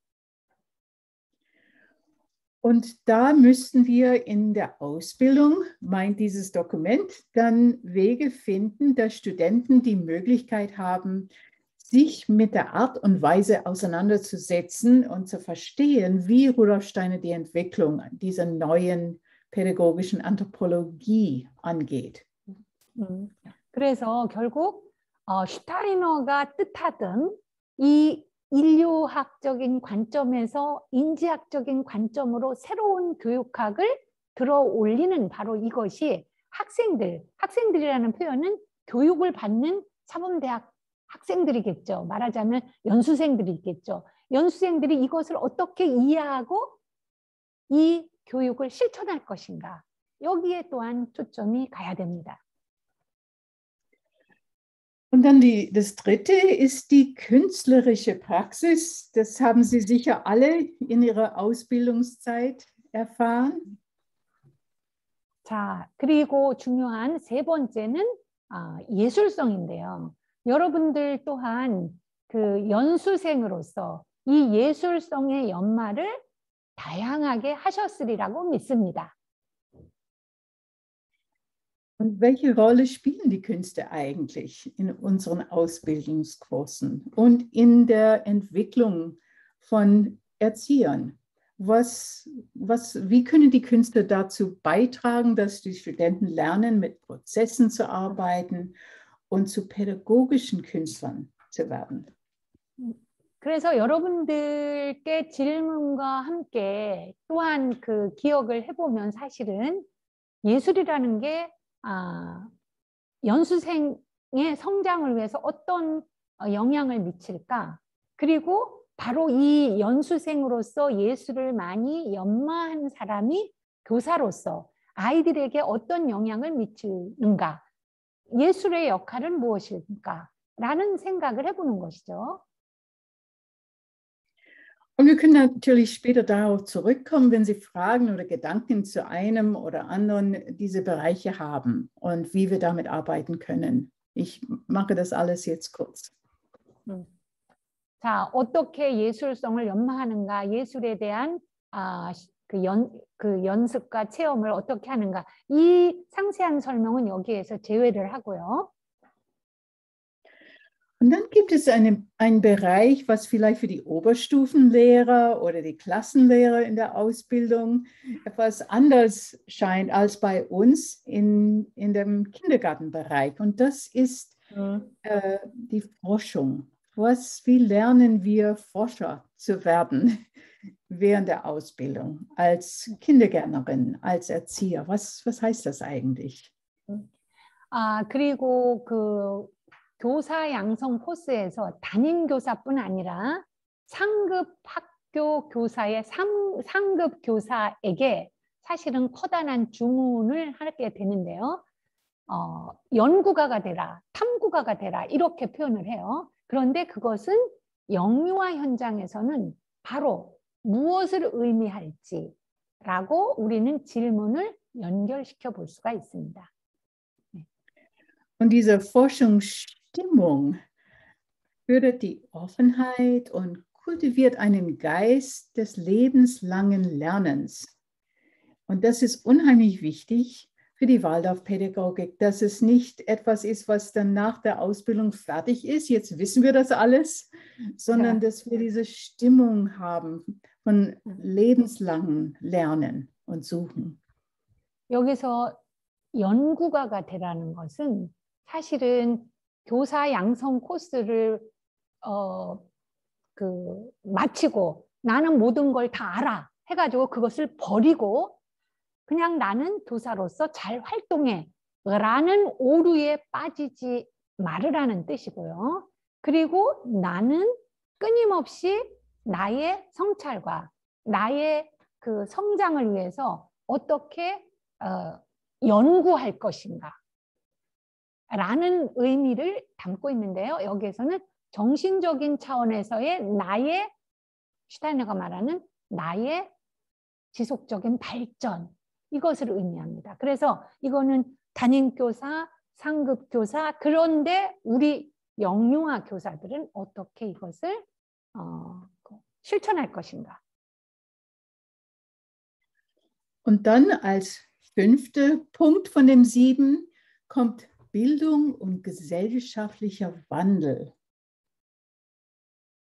Und da müssten wir in der Ausbildung, meint dieses Dokument, dann Wege finden, dass Studenten die Möglichkeit haben, sich mit der Art und Weise auseinanderzusetzen und zu verstehen, wie Rudolf Steiner die Entwicklung dieser neuen pädagogischen Anthropologie angeht. 그래서 결국 슈타이너가 뜻하던 이 인류학적인 관점에서 인지학적인 관점으로 새로운 교육학을 들어 올리는 바로 이것이 학생들이라는 표현은 교육을 받는 사범대학 학생들이겠죠. 말하자면 연수생들이 있겠죠. 연수생들이 이것을 어떻게 이해하고 이 교육을 실천할 것인가. 여기에 또한 초점이 가야 됩니다. Und dann das Dritte ist die künstlerische Praxis. Das haben Sie sicher alle in Ihrer Ausbildungszeit erfahren. 자, 그리고 중요한 세 번째는 예술성인데요. 여러분들 또한 그 연수생으로서 이 예술성의 연마를 다양하게 하셨으리라고 믿습니다. Und welche Rolle spielen die Künste eigentlich in unseren Ausbildungskursen und in der Entwicklung von Erziehern? Wie können die Künste dazu beitragen, dass die Studenten lernen, mit Prozessen zu arbeiten und zu pädagogischen Künstlern zu werden? 그래서 여러분들께 질문과 함께 또한 그 기억을 해보면 사실은 예술이라는 게 연수생의 성장을 위해서 어떤 영향을 미칠까? 그리고 바로 이 연수생으로서 예수를 많이 연마한 사람이 교사로서 아이들에게 어떤 영향을 미치는가, 예술의 역할은 무엇일까? 라는 생각을 해보는 것이죠. Und wir können natürlich später darauf zurückkommen, wenn Sie Fragen oder Gedanken zu einem oder anderen dieser Bereiche haben und wie wir damit arbeiten können. Ich mache das alles jetzt kurz. 자, 어떻게 예술성을 연마하는가, 예술에 대한 그 연습과 체험을 어떻게 하는가, 이 상세한 설명은 여기에서 제외를 하고요. Und dann gibt es einen Bereich, was vielleicht für die Oberstufenlehrer oder die Klassenlehrer in der Ausbildung etwas anders scheint als bei uns in dem Kindergartenbereich. Und das ist die Forschung. Wie lernen wir Forscher zu werden während der Ausbildung als Kindergärtnerin, als Erzieher? Was heißt das eigentlich? 그리고 그 교사 양성 코스에서 담임 교사뿐 아니라 상급 학교 교사의 상급 교사에게 사실은 커다란 주문을 하게 되는데요. 연구가가 되라, 탐구가가 되라 이렇게 표현을 해요. 그런데 그것은 영유아 현장에서는 바로 무엇을 의미할지라고 우리는 질문을 연결시켜 볼 수가 있습니다. Und diese Forschungsstimmung fördert die Offenheit und kultiviert einen Geist des lebenslangen Lernens. Und das ist unheimlich wichtig für die Waldorfpädagogik, dass es nicht etwas ist, was dann nach der Ausbildung fertig ist, jetzt wissen wir das alles, sondern dass wir diese Stimmung haben von lebenslangen Lernen und Suchen. 여기서 연구가가 되라는 것은 사실은 교사 양성 코스를 마치고 나는 모든 걸 다 알아 해가지고 그것을 버리고 그냥 나는 교사로서 잘 활동해 라는 오류에 빠지지 말으라는 뜻이고요. 그리고 나는 끊임없이 나의 성찰과 나의 그 성장을 위해서 어떻게 연구할 것인가 라는 의미를 담고 있는데요. 여기에서는 정신적인 차원에서의 나의, 슈타이너가 말하는 나의 지속적인 발전, 이것을 의미합니다. 그래서 이거는 담임교사, 상급교사, 그런데 우리 영유아 교사들은 어떻게 이것을 실천할 것인가. Und dann als 5. Punkt von dem 7 kommt Bildung und gesellschaftlicher Wandel.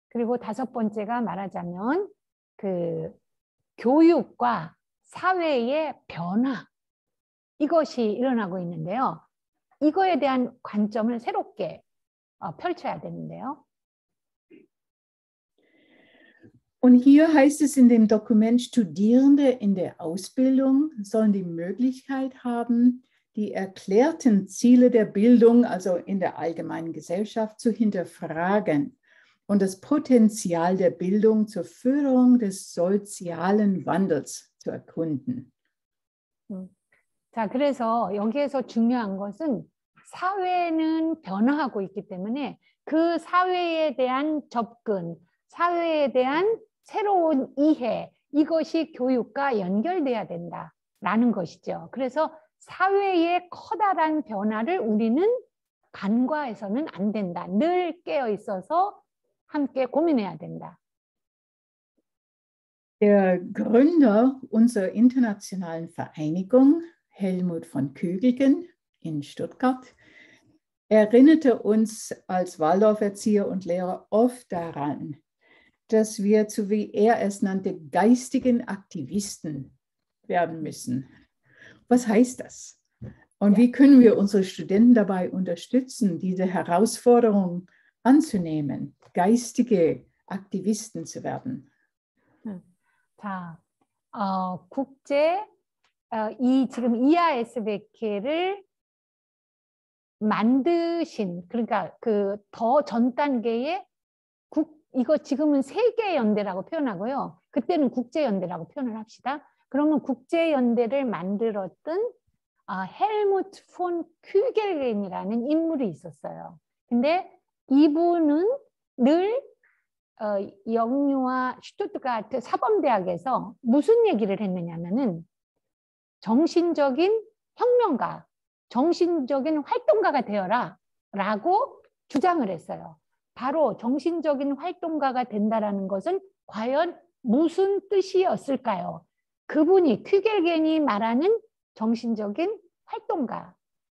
그리고 5번째가 말하자면 그 교육과 사회의 변화, 이것이 일어나고 있는데요. 이거에 대한 관점을 새롭게 펼쳐야 되는데요. Und hier heißt es in dem Dokument, Studierende in der Ausbildung sollen die Möglichkeit haben, die erklärten Ziele der Bildung, also in der allgemeinen Gesellschaft, zu hinterfragen und das Potenzial der Bildung zur Förderung des sozialen Wandels zu erkunden. 자, 그래서 여기에서 중요한 것은 사회는 변화하고 있기 때문에 그 사회에 대한 접근, 사회에 대한 새로운 이해, 이것이 교육과 연결돼야 된다라는 것이죠. 그래서 사회의 커다란 변화를 우리는 간과해서는 안 된다. 늘 깨어 있어서 함께 고민해야 된다. Der Gründer unserer internationalen Vereinigung, Helmut von Kügelgen in Stuttgart, erinnerte uns als Waldorferzieher und Lehrer oft daran, dass wir zu, wie er es nannte, geistigen Aktivisten werden müssen. Was heißt das? Und wie können wir unsere Studenten dabei unterstützen, diese Herausforderung anzunehmen, geistige Aktivisten zu werden? 자, 지금 EISBK를 만드신, 그러니까 그 더 전 단계의 이거 지금은 세계연대라고 표현하고요. 그때는 국제연대라고 표현을 합시다. 그러면 국제연대를 만들었던 헬무트 폰 큐겔겐이라는 인물이 있었어요. 근데 이분은 늘 영유아 슈투트가르트 사범대학에서 무슨 얘기를 했느냐면은 정신적인 혁명가, 정신적인 활동가가 되어라 라고 주장을 했어요. 바로 정신적인 활동가가 된다라는 것은 과연 무슨 뜻이었을까요? 그분이 큐겔겐이 말하는 정신적인 활동가,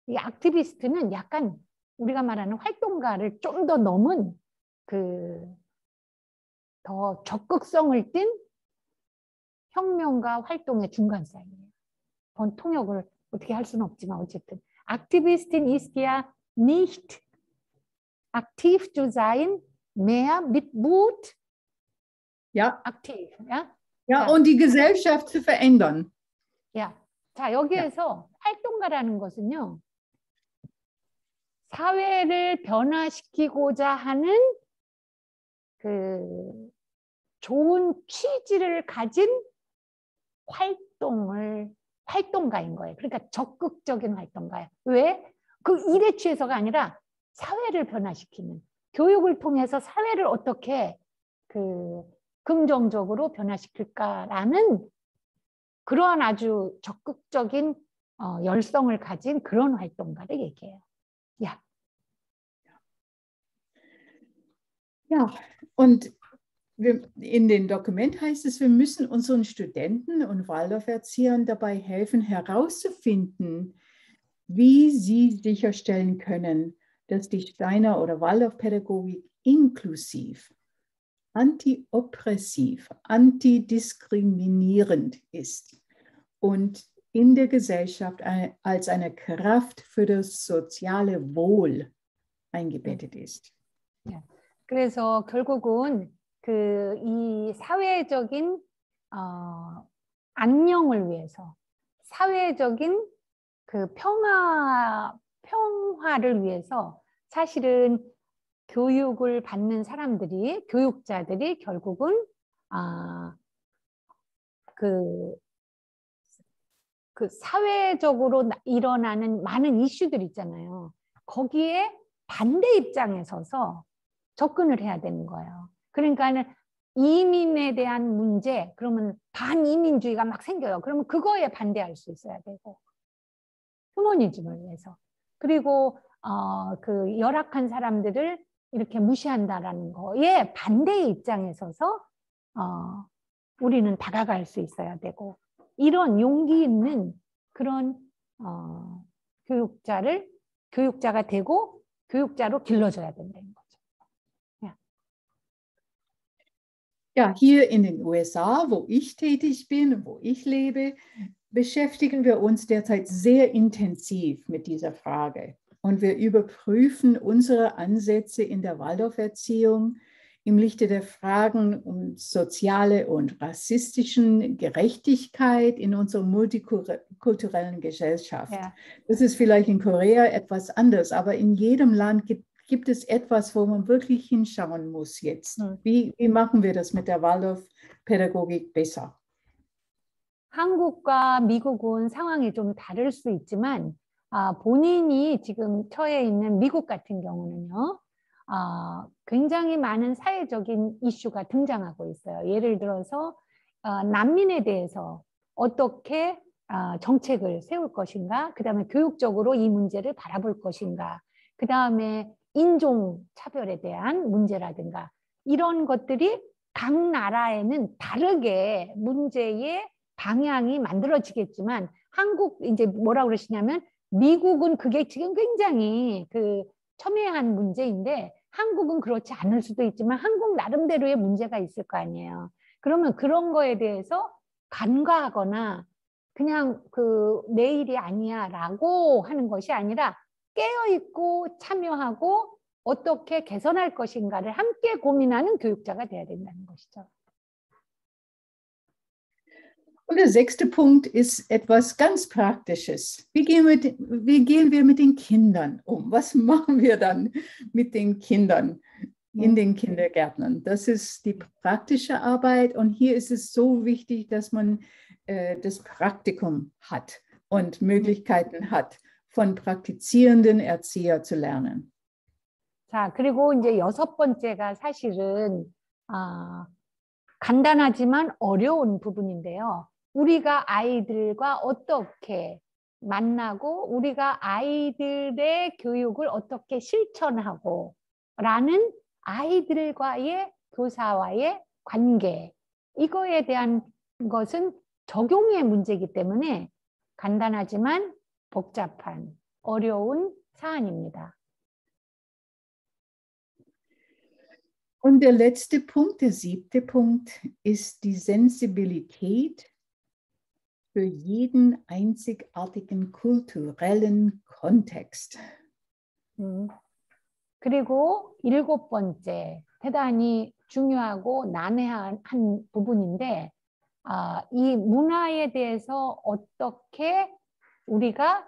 이 액티비스트는 약간 우리가 말하는 활동가를 좀 더 넘은 더 적극성을 띤 혁명가 활동의 중간사이에요. 그건 통역을 어떻게 할 수는 없지만 어쨌든 Aktivistin ist ja nicht aktiv zu sein, mehr mit Mut aktiv. Ja, und die Gesellschaft zu verändern. 자, 여기에서 활동가라는 것은요. 사회를 변화시키고자 하는 좋은 취지를 가진 활동가인 거예요. 그러니까 적극적인 활동가예요. 왜? 그 일에 취해서가 아니라 사회를 변화시키는, 교육을 통해서 사회를 어떻게 긍정적으로 변화시킬까라는 그러한 아주 적극적인 열성을 가진 그런 활동가를 얘기해요. Ja, und in dem Dokument heißt es, wir müssen unseren Studenten und Waldorferziehern dabei helfen, herauszufinden, wie sie sicherstellen können, dass die Steiner- oder Waldorfpädagogik inklusiv, antioppressiv, antidiskriminierend ist und in der Gesellschaft als eine Kraft für das soziale Wohl eingebettet ist. 그래서 결국은 이 사회적인 안녕을 위해서, 사회적인 평화를 위해서 사실은 교육을 받는 사람들이, 교육자들이 결국은 사회적으로 일어나는 많은 이슈들 있잖아요. 거기에 반대 입장에 서서 접근을 해야 되는 거예요. 그러니까는 이민에 대한 문제, 그러면 반이민주의가 막 생겨요. 그러면 그거에 반대할 수 있어야 되고, 휴머니즘을 위해서. 그리고 열악한 사람들을 이렇게 무시한다라는 거에 반대의 입장에 서서 우리는 다가갈 수 있어야 되고, 이런 용기 있는 그런 교육자가 되고 교육자로 길러줘야 된다는 거죠. Ja, hier in den USA, wo ich tätig bin, wo ich lebe, beschäftigen wir uns derzeit sehr intensiv mit dieser Frage. Und wir überprüfen unsere Ansätze in der Waldorferziehung im Lichte der Fragen um soziale und rassistischen Gerechtigkeit in unserer multikulturellen Gesellschaft. Das ist vielleicht in Korea etwas anders, aber in jedem Land gibt es etwas, wo man wirklich hinschauen muss jetzt. Wie machen wir das mit der Waldorfpädagogik besser? 한국과 미국은 상황이 좀 다를 수 있지만 본인이 지금 처해 있는 미국 같은 경우는요. 굉장히 많은 사회적인 이슈가 등장하고 있어요. 예를 들어서 난민에 대해서 어떻게 정책을 세울 것인가, 그 다음에 교육적으로 이 문제를 바라볼 것인가, 그 다음에 인종차별에 대한 문제라든가 이런 것들이 각 나라에는 다르게 문제의 방향이 만들어지겠지만 이제 뭐라고 그러시냐면 미국은 그게 지금 굉장히 첨예한 문제인데 한국은 그렇지 않을 수도 있지만 한국 나름대로의 문제가 있을 거 아니에요. 그러면 그런 거에 대해서 간과하거나 그냥 내 일이 아니야 라고 하는 것이 아니라 깨어있고 참여하고 어떻게 개선할 것인가를 함께 고민하는 교육자가 돼야 된다는 것이죠. Und der 6. Punkt ist etwas ganz Praktisches. Wie gehen wir mit den Kindern um? Was machen wir dann mit den Kindern? in den Kindergärten. Das ist die praktische Arbeit und hier ist es so wichtig, dass man das Praktikum hat und Möglichkeiten hat, von praktizierenden Erzieher zu lernen. 자, 그리고 이제 6번째가 사실은 간단하지만 어려운 부분인데요. 우리가 아이들과 어떻게 만나고 우리가 아이들의 교육을 어떻게 실천하고 라는 아이들과의 교사와의 관계, 이거에 대한 것은 적용의 문제이기 때문에 간단하지만 복잡한 어려운 사안입니다. Und der letzte Punkt, der 7. Punkt, ist die Sensibilität für jeden einzigartigen kulturellen Kontext. 그리고 7번째, 대단히 중요하고 난해한 부분인데 이 문화에 대해서 어떻게 우리가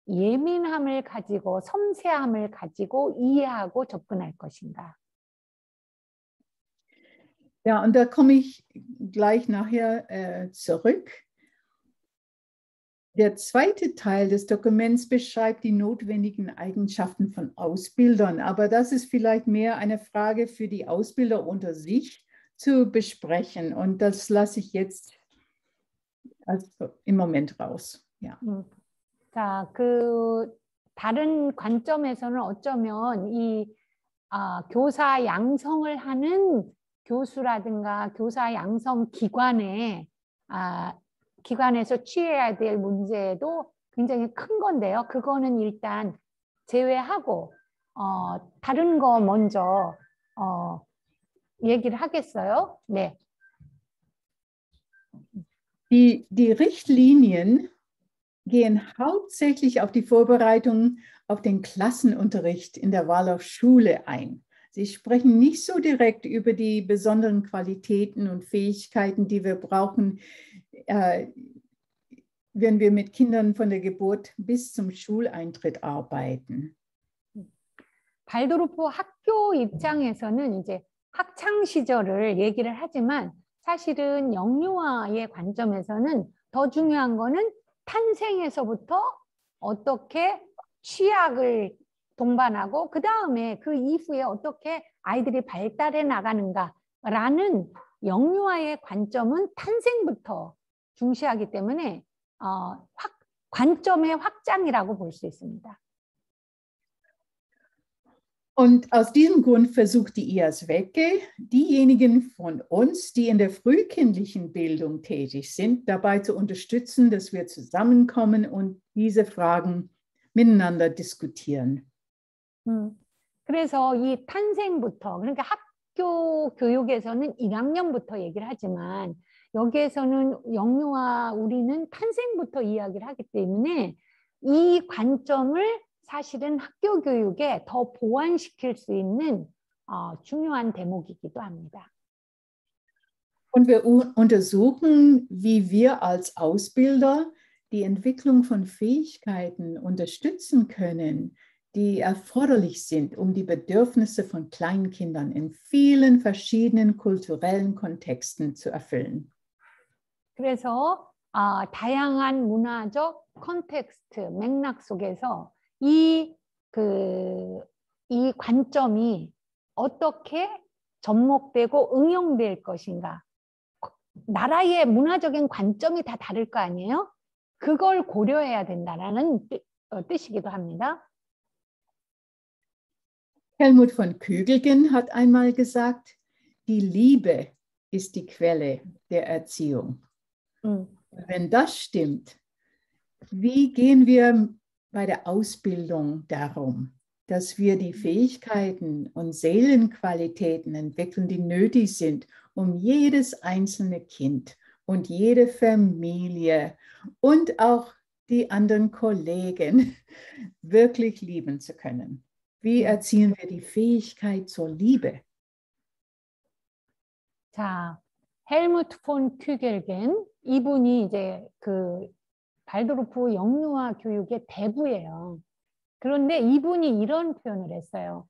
예민함을 가지고 섬세함을 가지고 이해하고 접근할 것인가. Ja, und da komme ich gleich nachher zurück. Der zweite Teil des Dokuments beschreibt die notwendigen Eigenschaften von Ausbildern, aber das ist vielleicht mehr eine Frage für die Ausbilder unter sich zu besprechen und das lasse ich jetzt im Moment raus. Ja. 자, 그 다른 관점에서는 어쩌면 이 교사 양성을 하는 교수라든가 교사 양성 기관에서 취해야 될 문제도 굉장히 큰 건데요. 그거는 일단 제외하고 다른 거 먼저 얘기를 하겠어요. 네. Die Richtlinien gehen hauptsächlich auf die Vorbereitung auf den Klassenunterricht in der Waldorfschule ein. Sie sprechen nicht so direkt über die besonderen Qualitäten und Fähigkeiten, die wir brauchen, wenn wir mit Kindern von der Geburt bis zum Schuleintritt arbeiten. 발도르프 학교 입장에서는 이제 학창 시절을 얘기를 하지만 사실은 영유아의 관점에서는 더 중요한 거는 탄생에서부터 어떻게 취약을 동반하고 그 다음에 그 이후에 어떻게 아이들이 발달해 나가는가라는 영유아의 관점은 탄생부터 중시하기 때문에 관점의 확장이라고 볼 수 있습니다. Und aus diesem Grund versucht die IASWECE, diejenigen von uns, die in der frühkindlichen Bildung tätig sind, dabei zu unterstützen, dass wir zusammenkommen und diese Fragen miteinander diskutieren. 그래서 이 탄생부터, 그러니까 학교 교육에서는 1학년부터 얘기를 하지만 여기에서는 영유아 우리는 탄생부터 이야기를 하기 때문에 이 관점을 사실은 학교 교육에 더 보완시킬 수 있는 중요한 대목이기도 합니다. Und wir untersuchen, wie wir als Ausbilder die Entwicklung von Fähigkeiten unterstützen können, die erforderlich sind, um die Bedürfnisse von Kleinkindern in vielen verschiedenen kulturellen Kontexten zu erfüllen. 그래서 다양한 문화적 컨텍스트, 맥락 속에서 이 관점이 어떻게 접목되고 응용될 것인가. 나라의 문화적인 관점이 다 다를 거 아니에요? 그걸 고려해야 된다는 뜻이기도 합니다. Helmut von Kügelgen hat einmal gesagt, die Liebe ist die Quelle der Erziehung. Wenn das stimmt, wie gehen wir bei der Ausbildung darum, dass wir die Fähigkeiten und Seelenqualitäten entwickeln, die nötig sind, um jedes einzelne Kind und jede Familie und auch die anderen Kollegen wirklich lieben zu können? Wie erzielen wir die Fähigkeit zur Liebe? 자, 헬무트 폰 큐겔겐 이분이 이제 그 발도르프 영유아 교육의 대부예요. 그런데 이분이 이런 표현을 했어요.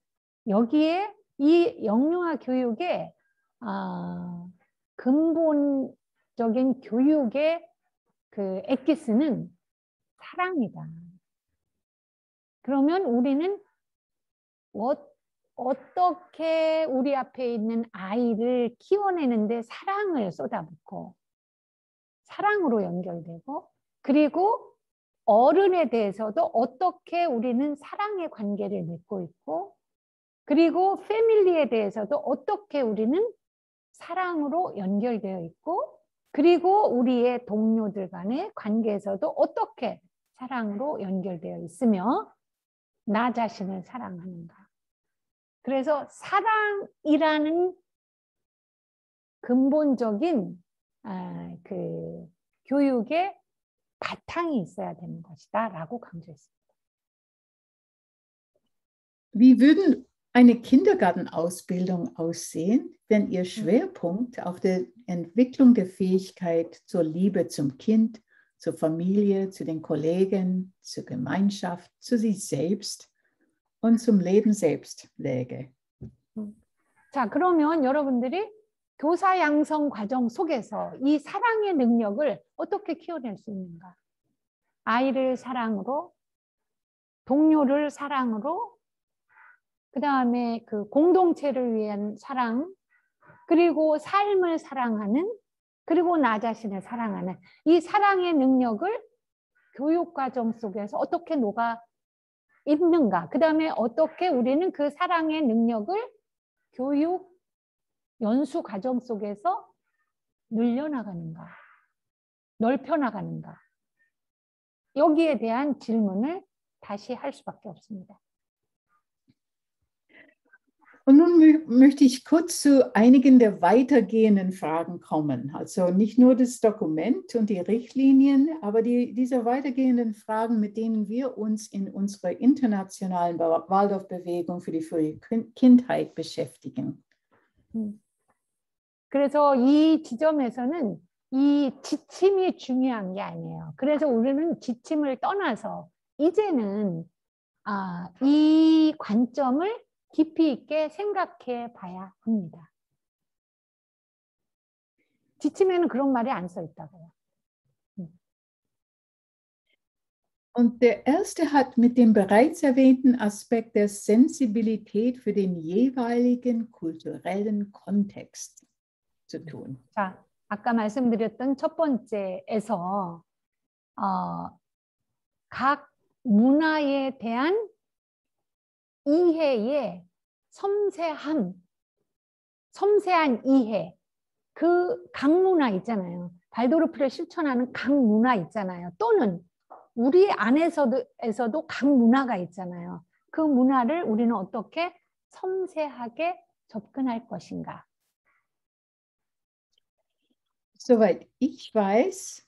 여기에 이 영유아 교육의 근본적인 교육의 그 엑기스는 사랑이다. 그러면 우리는 어떻게 우리 앞에 있는 아이를 키워내는데 사랑을 쏟아붓고 사랑으로 연결되고 그리고 어른에 대해서도 어떻게 우리는 사랑의 관계를 맺고 있고 그리고 패밀리에 대해서도 어떻게 우리는 사랑으로 연결되어 있고 그리고 우리의 동료들 간의 관계에서도 어떻게 사랑으로 연결되어 있으며 나 자신을 사랑하는가. 그래서 사랑이라는 근본적인 그 교육의 바탕이 있어야 되는 것이다 라고 강조했습니다. Wie würden eine Kindergartenausbildung aussehen, wenn Ihr Schwerpunkt auf der Entwicklung der Fähigkeit zur Liebe zum Kind, zur Familie, zu den Kollegen, zur Gemeinschaft, zu sich selbst und zum Leben selbst läge? 자, 그러면 여러분들이 교사 양성 과정 속에서 이 사랑의 능력을 어떻게 키워낼 수 있는가? 아이를 사랑으로, 동료를 사랑으로, 그 다음에 그 공동체를 위한 사랑, 그리고 삶을 사랑하는, 그리고 나 자신을 사랑하는 이 사랑의 능력을 교육과정 속에서 어떻게 녹아 있는가? 그 다음에 어떻게 우리는 그 사랑의 능력을 교육 연수 과정 속에서 늘려나가는가? 넓혀나가는가? 여기에 대한 질문을 다시 할 수밖에 없습니다. Und nun möchte ich kurz zu einigen der weitergehenden Fragen kommen. Also nicht nur das Dokument und die Richtlinien, aber diese weitergehenden Fragen, mit denen wir uns in unserer internationalen Waldorfbewegung für die frühe Kindheit beschäftigen. 그래서 이 지점에서는 이 지침이 중요한 게 아니에요. 그래서 우리는 지침을 떠나서 이제는 이 관점을 깊이 있게 생각해 봐야 합니다. 지침에는 그런 말이 안 써 있다고요. Und der erste hat mit dem bereits erwähnten Aspekt der Sensibilität für den jeweiligen kulturellen Kontext zu tun. 자, 아까 말씀드렸던 첫 번째에서 각 문화에 대한 이해의 섬세한 이해, 그 각 문화 있잖아요. 발도르프를 실천하는 각 문화 있잖아요. 또는 우리 안에서도 각 문화가 있잖아요. 그 문화를 우리는 어떻게 섬세하게 접근할 것인가. Soweit ich weiß,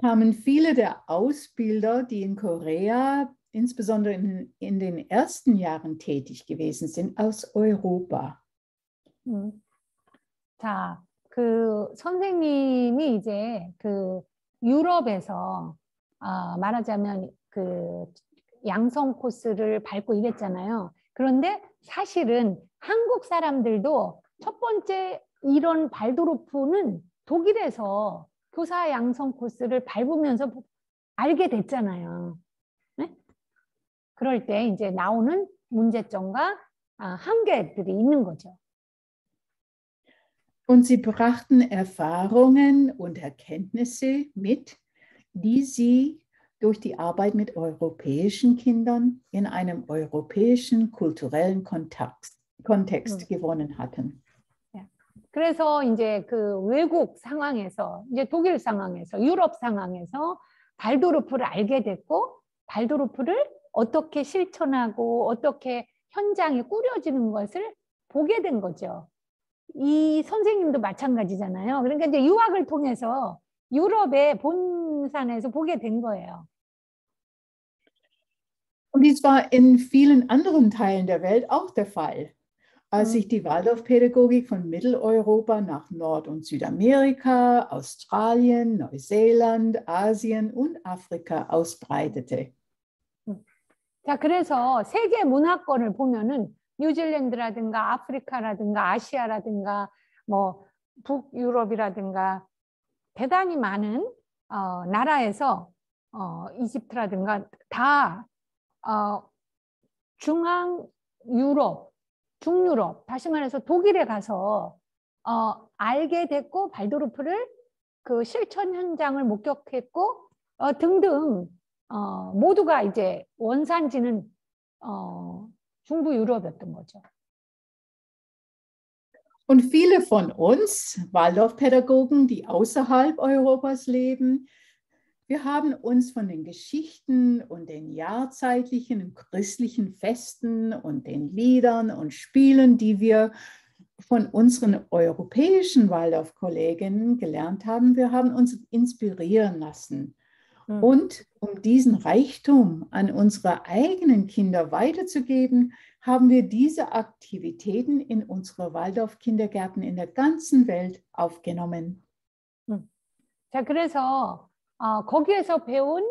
kamen viele der Ausbilder, die in Korea insbesondere in den ersten Jahren tätig gewesen sind, aus Europa. 자, 그 선생님이 이제 그 유럽에서 말하자면 그 양성 코스를 밟고 이랬잖아요. 그런데 사실은 한국 사람들도 첫 번째 이런 발도르프는 독일에서 교사 양성 코스를 밟으면서 알게 됐잖아요. 네? 그럴 때 이제 나오는 문제점과 한계들이 있는 거죠. Und sie brachten Erfahrungen und Erkenntnisse mit, die sie durch die Arbeit mit europäischen Kindern in einem europäischen kulturellen Kontext gewonnen hatten. 그래서 이제 그 외국 상황에서, 이제 독일 상황에서, 유럽 상황에서 발도르프를 알게 됐고, 발도르프를 어떻게 실천하고 어떻게 현장에 꾸려지는 것을 보게 된 거죠. 이 선생님도 마찬가지잖아요. 그러니까 이제 유학을 통해서 유럽의 본산에서 보게 된 거예요. Und dies war in vielen anderen Teilen der Welt auch der Fall. Als sich die Waldorfpädagogik von Mitteleuropa nach Nord- und Südamerika, Australien, Neuseeland, Asien und Afrika ausbreitete. 자, 그래서 세계 문화권을 보면은 뉴질랜드라든가 아프리카라든가 아시아라든가 뭐 북유럽이라든가 대단히 많은 나라에서 이집트라든가 다 중앙 유럽, 중유럽, 다시 말해서 독일에 가서 알게 됐고 발도르프를 그 실천 현장을 목격했고 등등 모두가 이제 원산지는 중부 유럽이었던 거죠. Und viele von uns, Waldorfpädagogen, die außerhalb Europas leben, wir haben uns von den Geschichten und den jahrzeitlichen und christlichen Festen und den Liedern und Spielen, die wir von unseren europäischen Waldorf-Kolleginnen gelernt haben, wir haben uns inspirieren lassen. Und um diesen Reichtum an unsere eigenen Kinder weiterzugeben, haben wir diese Aktivitäten in unsere Waldorf-Kindergärten in der ganzen Welt aufgenommen. 자, 그래서 거기에서 배운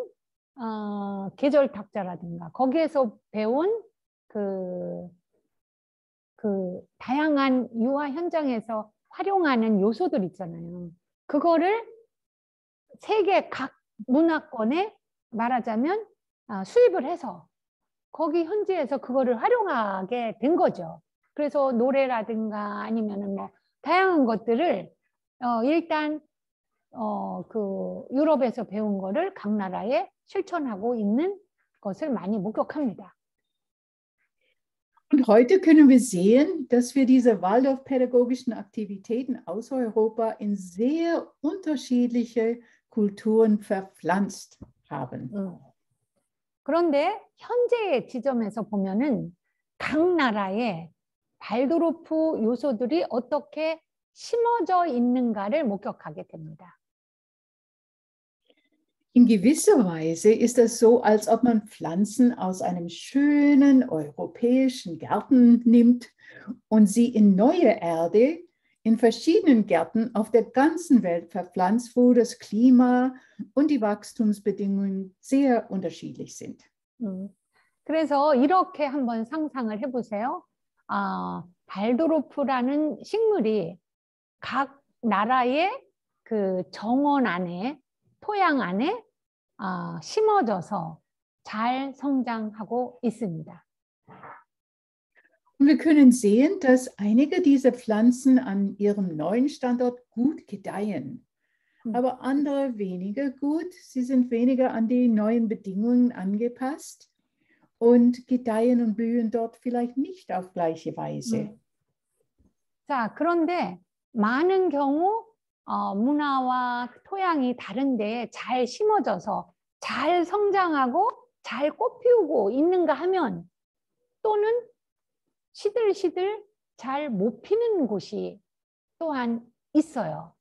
계절 탁자라든가 거기에서 배운 그 다양한 유아 현장에서 활용하는 요소들 있잖아요. 그거를 세계 각 문화권에 말하자면 수입을 해서 거기 현지에서 그거를 활용하게 된 거죠. 그래서 노래라든가 아니면은 뭐 다양한 것들을 일단 그 유럽에서 배운 거를 각 나라에 실천하고 있는 것을 많이 목격합니다. Und heute können wir sehen, dass wir diese Waldorf-pädagogischen Aktivitäten aus Europa in sehr unterschiedliche Kulturen verpflanzt haben. 그런데 현재의 지점에서 보면은 각 나라의 발도르프 요소들이 어떻게 심어져 있는가를 목격하게 됩니다. In gewisser Weise ist es so, als ob man Pflanzen aus einem schönen europäischen Garten nimmt und sie in neue Erde in verschiedenen Gärten auf der ganzen Welt verpflanzt, wo das Klima und die Wachstumsbedingungen sehr unterschiedlich sind. 그래서 이렇게 한번 상상을 해보세요. 발도르프라는 식물이 각 나라의 그 정원 안에, 토양 안에 심어져서 잘 성장하고 있습니다. Und wir können sehen, dass einige dieser Pflanzen an ihrem neuen Standort gut gedeihen, aber andere weniger gut. Sie sind weniger an die neuen Bedingungen angepasst und gedeihen und blühen dort vielleicht nicht auf gleiche Weise. 자, 그런데 많은 경우 문화와 토양이 다른데 잘 심어져서 잘 성장하고 잘 꽃피우고 있는가 하면 또는 시들시들 잘 못 피는 곳이 또한 있어요.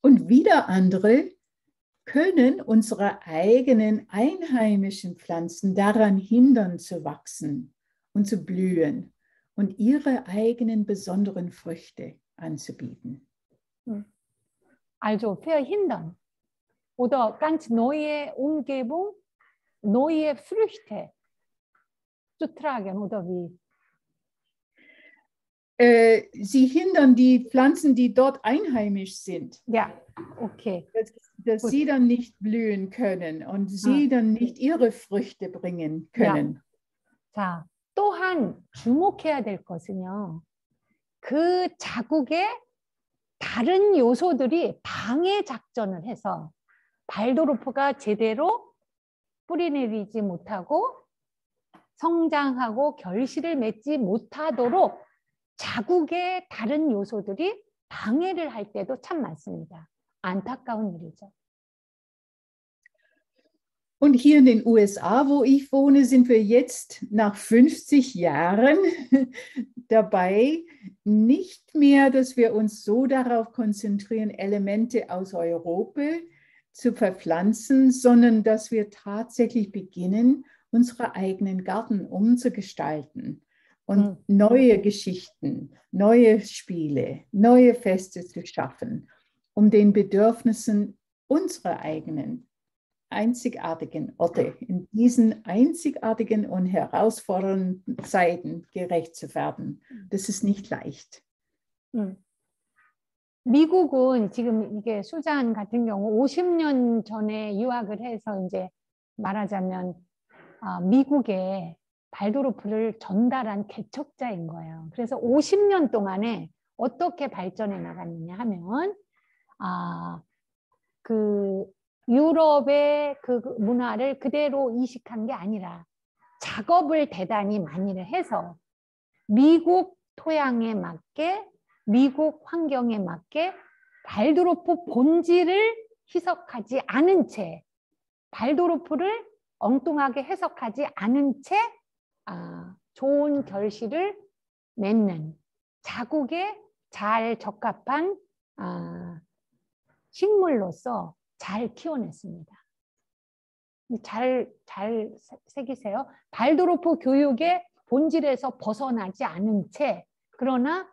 Und wieder andere können unsere eigenen einheimischen Pflanzen daran hindern zu wachsen und zu blühen und ihre eigenen besonderen Früchte anzubieten. Also verhindern oder ganz neue Umgebung, neue Früchte zu tragen oder wie? Sie hindern die Pflanzen, die dort einheimisch sind. Ja, okay. Dass sie dann nicht blühen können und sie dann nicht ihre Früchte bringen können. 자, 또한 주목해야 될 것은요. 그 자국의 다른 요소들이 방해 작전을 해서 발도르프가 제대로 뿌리내리지 못하고 성장하고 결실을 맺지 못하도록 자국의 다른 요소들이 방해를 할 때도 참 많습니다. 안타까운 일이죠. Und hier in den USA, wo ich wohne, sind wir jetzt nach 50 Jahren dabei, nicht mehr, dass wir uns so darauf konzentrieren, Elemente aus Europa zu verpflanzen, sondern dass wir tatsächlich beginnen, unsere eigenen Garten umzugestalten und neue Geschichten, neue Spiele, neue Feste zu schaffen, um den Bedürfnissen unserer eigenen einzigartigen Orte, in diesen einzigartigen und herausfordernden Zeiten gerecht zu werden. Das ist nicht leicht. 미국은 지금 이게 수잔 같은 경우 50년 전에 유학을 해서 이제 말하자면 미국에 발도르프를 전달한 개척자인 거예요. 그래서 50년 동안에 어떻게 발전해 나갔느냐 하면 그 유럽의 그 문화를 그대로 이식한 게 아니라 작업을 대단히 많이 해서 미국 토양에 맞게 미국 환경에 맞게 발도르프 본질을 희석하지 않은 채 발도르프를 엉뚱하게 해석하지 않은 채 좋은 결실을 맺는 자국에 잘 적합한 식물로서 잘 키워냈습니다. 잘 새기세요. 발도르프 교육의 본질에서 벗어나지 않은 채 그러나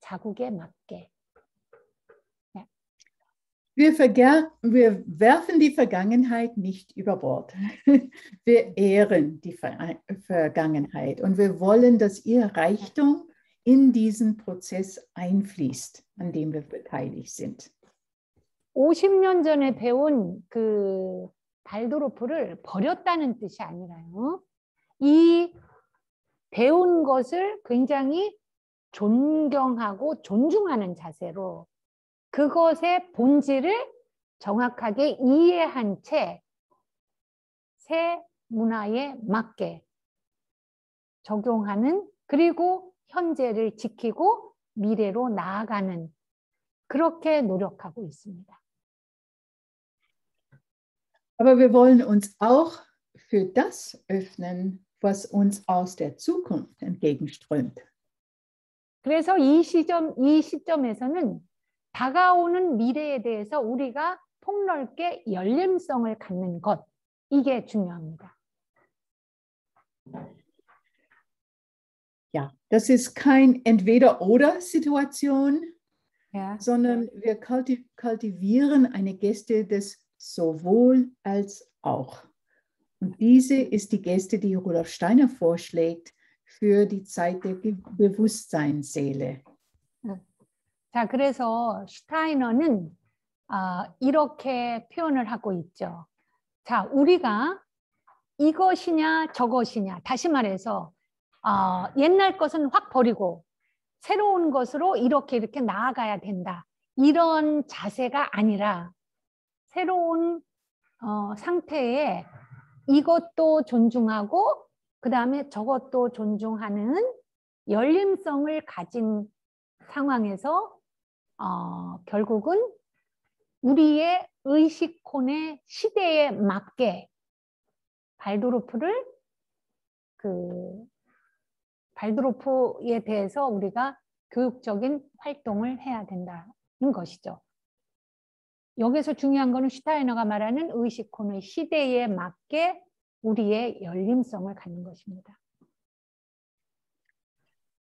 자국에 맞게. Wir werfen die Vergangenheit nicht über Bord. Wir ehren die Vergangenheit und wir wollen, dass ihr Reichtum in diesen Prozess einfließt, an dem wir beteiligt sind. 50년 전에 배운 그 발도르프를 버렸다는 뜻이 아니라요. 이 배운 것을 굉장히 존경하고 존중하는 자세로 그것의 본질을 정확하게 이해한 채 새 문화에 맞게 적용하는 그리고 현재를 지키고 미래로 나아가는 그렇게 노력하고 있습니다. Aber wir wollen uns auch für das öffnen, was uns aus der Zukunft entgegenströmt. 그래서 이 시점에서는 다가오는 미래에 대해서 우리가 폭넓게 열림성을 갖는 것, 이게 중요합니다. Ja, das ist kein Entweder-oder-Situation, Ja. sondern wir kultivieren eine Geste des sowohl als auch. Und diese ist die Geste, die Rudolf Steiner vorschlägt für die Zeit der Bewusstseinsseele. 자, 그래서 슈타이너는 이렇게 표현을 하고 있죠. 자, 우리가 이것이냐 저것이냐, 다시 말해서 옛날 것은 확 버리고 새로운 것으로 이렇게 나아가야 된다. 이런 자세가 아니라 새로운 상태에 이것도 존중하고 그 다음에 저것도 존중하는 열림성을 가진 상황에서 결국은 우리의 의식혼의 시대에 맞게 발도르프에 대해서 우리가 교육적인 활동을 해야 된다는 것이죠. 여기서 중요한 거는 슈타이너가 말하는 의식혼의 시대에 맞게 우리의 열림성을 갖는 것입니다.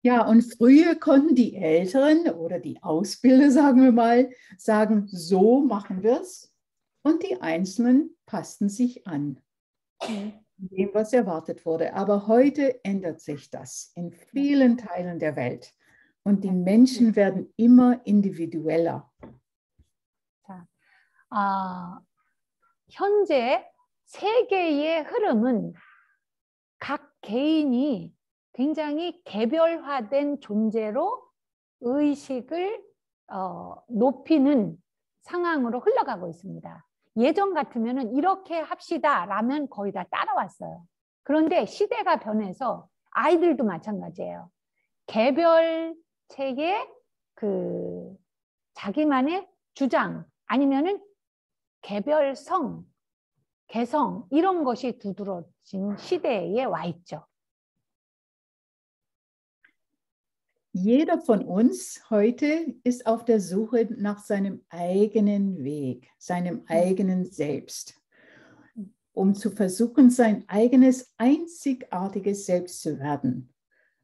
Ja, und früher konnten die Älteren oder die Ausbilder, sagen wir mal, sagen, so machen wir es. Und die Einzelnen passten sich an, dem, was erwartet wurde. Aber heute ändert sich das in vielen Teilen der Welt. Und die Menschen werden immer individueller. 현재 세계의 흐름은 각 개인이 굉장히 개별화된 존재로 의식을 높이는 상황으로 흘러가고 있습니다. 예전 같으면 이렇게 합시다 라면 거의 다 따라왔어요. 그런데 시대가 변해서 아이들도 마찬가지예요. 개별체의 그 자기만의 주장 아니면은 개별성, 개성 이런 것이 두드러진 시대에 와 있죠. Jeder von uns heute ist auf der Suche nach seinem eigenen Weg, seinem eigenen Selbst, um zu versuchen, sein eigenes einzigartiges Selbst zu werden,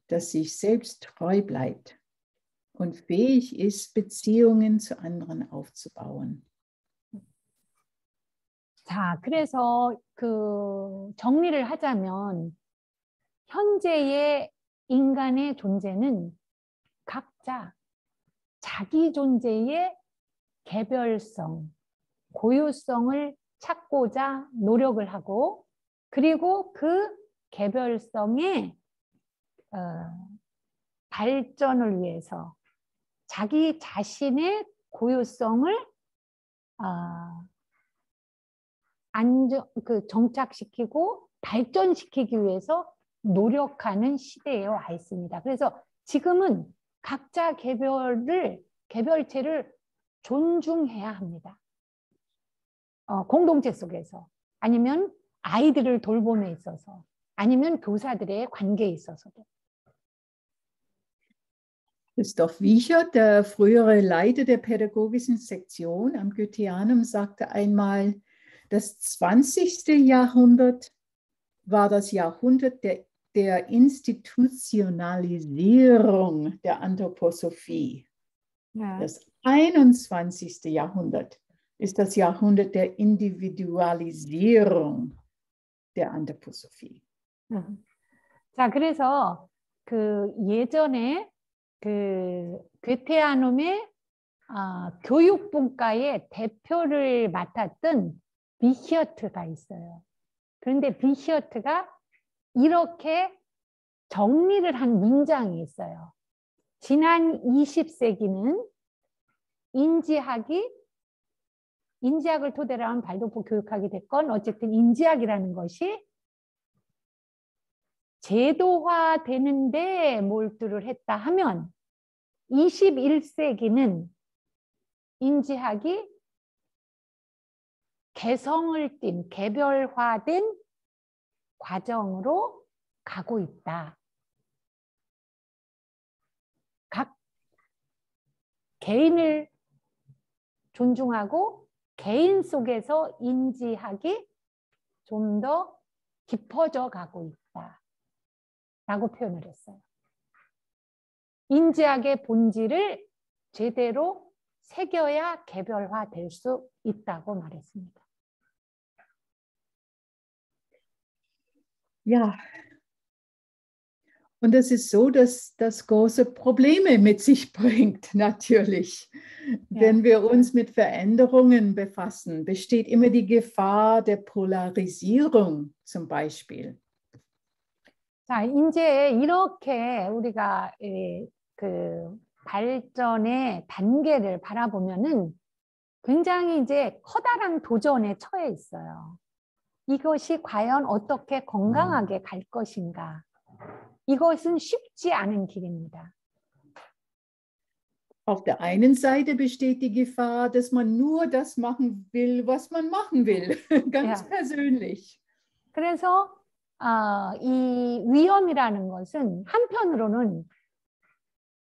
das sich selbst treu bleibt und fähig ist, Beziehungen zu anderen aufzubauen. 자, 그래서 그 정리를 하자면 현재의 인간의 존재는 각자 자기 존재의 개별성, 고유성을 찾고자 노력을 하고 그리고 그 개별성의 발전을 위해서 자기 자신의 고유성을 정착시키고 발전시키기 위해서 노력하는 시대에 와 있습니다. 그래서 지금은 각자 개별체를 존중해야 합니다. 공동체 속에서 아니면 아이들을 돌봄에 있어서 아니면 교사들의 관계에 있어서도. Christoph Wiechert, der frühere Leiter der pädagogischen Sektion am Goetheanum, sagte einmal, das 20. Jahrhundert war das Jahrhundert der Institutionalisierung der Anthroposophie. Ja. Das 21. Jahrhundert ist das Jahrhundert der Individualisierung der Anthroposophie. 자, 그래서 그 예전에 그 괴테아눔의 교육분과의 대표를 맡았던 비히어트가 있어요. 그런데 비히어트가 이렇게 정리를 한 문장이 있어요. 지난 20세기는 인지학을 토대로 한 발도프 교육학이 됐건 어쨌든 인지학이라는 것이 제도화되는 데 몰두를 했다 하면 21세기는 인지학이 개성을 띤 개별화된 과정으로 가고 있다. 각 개인을 존중하고 개인 속에서 인지학이 좀 더 깊어져 가고 있다. 라고 표현을 했어요. 인지학의 본질을 제대로 새겨야 개별화될 수 있다고 말했습니다. Ja, und es ist so, dass das große Probleme mit sich bringt, natürlich. Ja. Wenn wir uns mit Veränderungen befassen, besteht immer die Gefahr der Polarisierung zum Beispiel. 자, 이제 이렇게 우리가 그 발전의 단계를 바라보면은 굉장히 이제 커다란 도전에 처해 있어요. 이것이 과연 어떻게 건강하게 갈 것인가? 이것은 쉽지 않은 길입니다. Auf der einen Seite besteht die Gefahr, dass man nur das machen will, was man machen will, ganz persönlich. 그래서 이 위험이라는 것은 한편으로는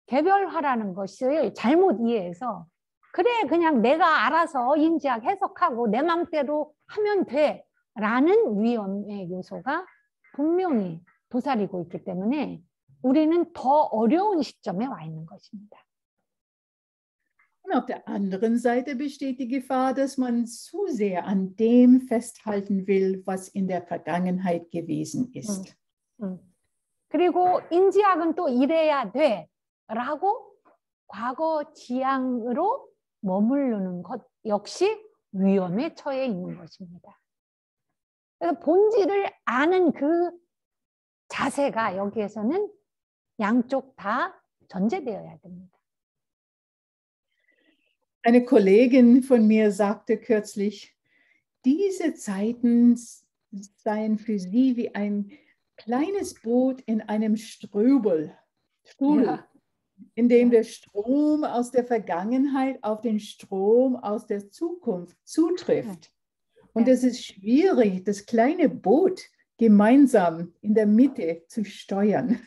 개별화라는 것을 잘못 이해해서 그래 그냥 내가 알아서 인지학 해석하고 내 맘대로 하면 돼 라는 위험의 요소가 분명히 도사리고 있기 때문에 우리는 더 어려운 시점에 와 있는 것입니다. Und auf der anderen Seite besteht die Gefahr, dass man zu sehr an dem festhalten will, was in der Vergangenheit gewesen ist. 그리고 인지학은 또 이래야 돼 라고 과거 지향으로 머무르는 것 역시 위험에 처해 있는 것입니다. 그래서 본질을 아는 그 자세가 여기에서는 양쪽 다 전제되어야 됩니다. Eine Kollegin von mir sagte kürzlich, diese Zeiten seien für sie wie ein kleines Boot in einem Strudel, in dem der Strom aus der Vergangenheit auf den Strom aus der Zukunft zutrifft. Und es ist schwierig, das kleine Boot gemeinsam in der Mitte zu steuern.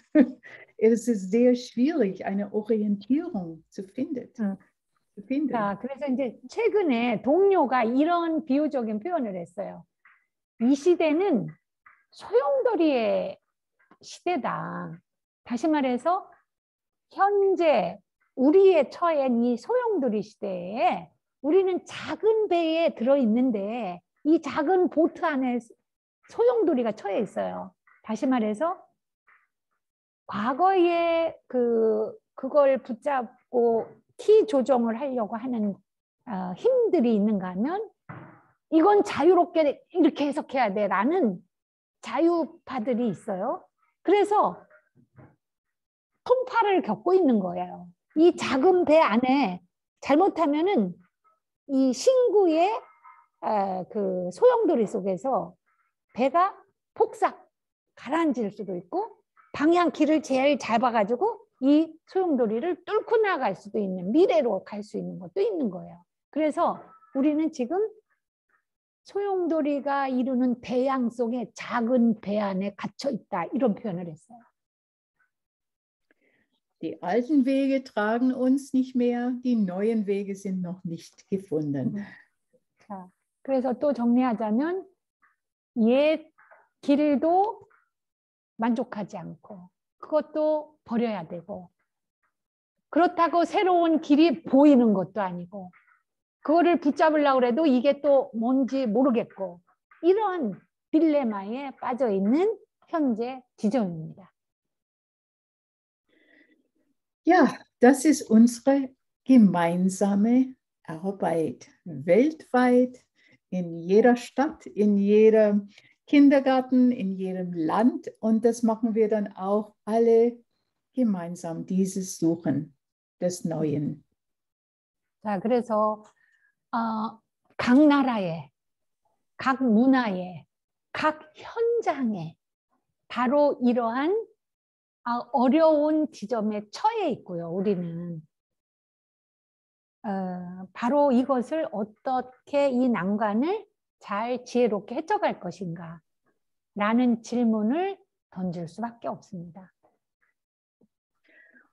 Es ist sehr schwierig, eine Orientierung zu finden. 자, 그래서 이제 최근에 동료가 이런 비유적인 표현을 했어요. 이 시대는 소용돌이의 시대다. 다시 말해서 현재 우리의 처한 이 소용돌이 시대에 우리는 작은 배에 들어있는데 이 작은 보트 안에 소용돌이가 처해 있어요. 다시 말해서 과거에 그걸 붙잡고 키 조정을 하려고 하는 힘들이 있는가 하면 이건 자유롭게 이렇게 해석해야 돼라는 자유파들이 있어요. 그래서 통파를 겪고 있는 거예요. 이 작은 배 안에 잘못하면은 이 신구의 그 소용돌이 속에서 배가 폭삭 가라앉을 수도 있고 방향키를 제일 잡아가지고 이 소용돌이를 뚫고 나갈 수도 있는 미래로 갈 수 있는 것도 있는 거예요. 그래서 우리는 지금 소용돌이가 이루는 배양 속에 작은 배 안에 갇혀 있다 이런 표현을 했어요. Die alten Wege tragen uns nicht mehr, die neuen Wege sind noch nicht gefunden. 자, 그래서 또 정리하자면 옛 길도 만족하지 않고 그것도 버려야 되고 그렇다고 새로운 길이 보이는 것도 아니고 그거를 붙잡으려고 해도 이게 또 뭔지 모르겠고 이런 딜레마에 빠져 있는 현재 지점입니다. Ja, das ist unsere gemeinsame Arbeit. Weltweit, in jeder Stadt, in jedem Kindergarten, in jedem Land. Und das machen wir dann auch alle gemeinsam, dieses Suchen des Neuen. 자, 그래서 각 나라에, 각 문화에, 각 현장에 바로 이러한 어려운 지점에 처해 있고요. 우리는 바로 이것을 어떻게 이 난관을 잘 지혜롭게 헤쳐갈 것인가 라는 질문을 던질 수밖에 없습니다.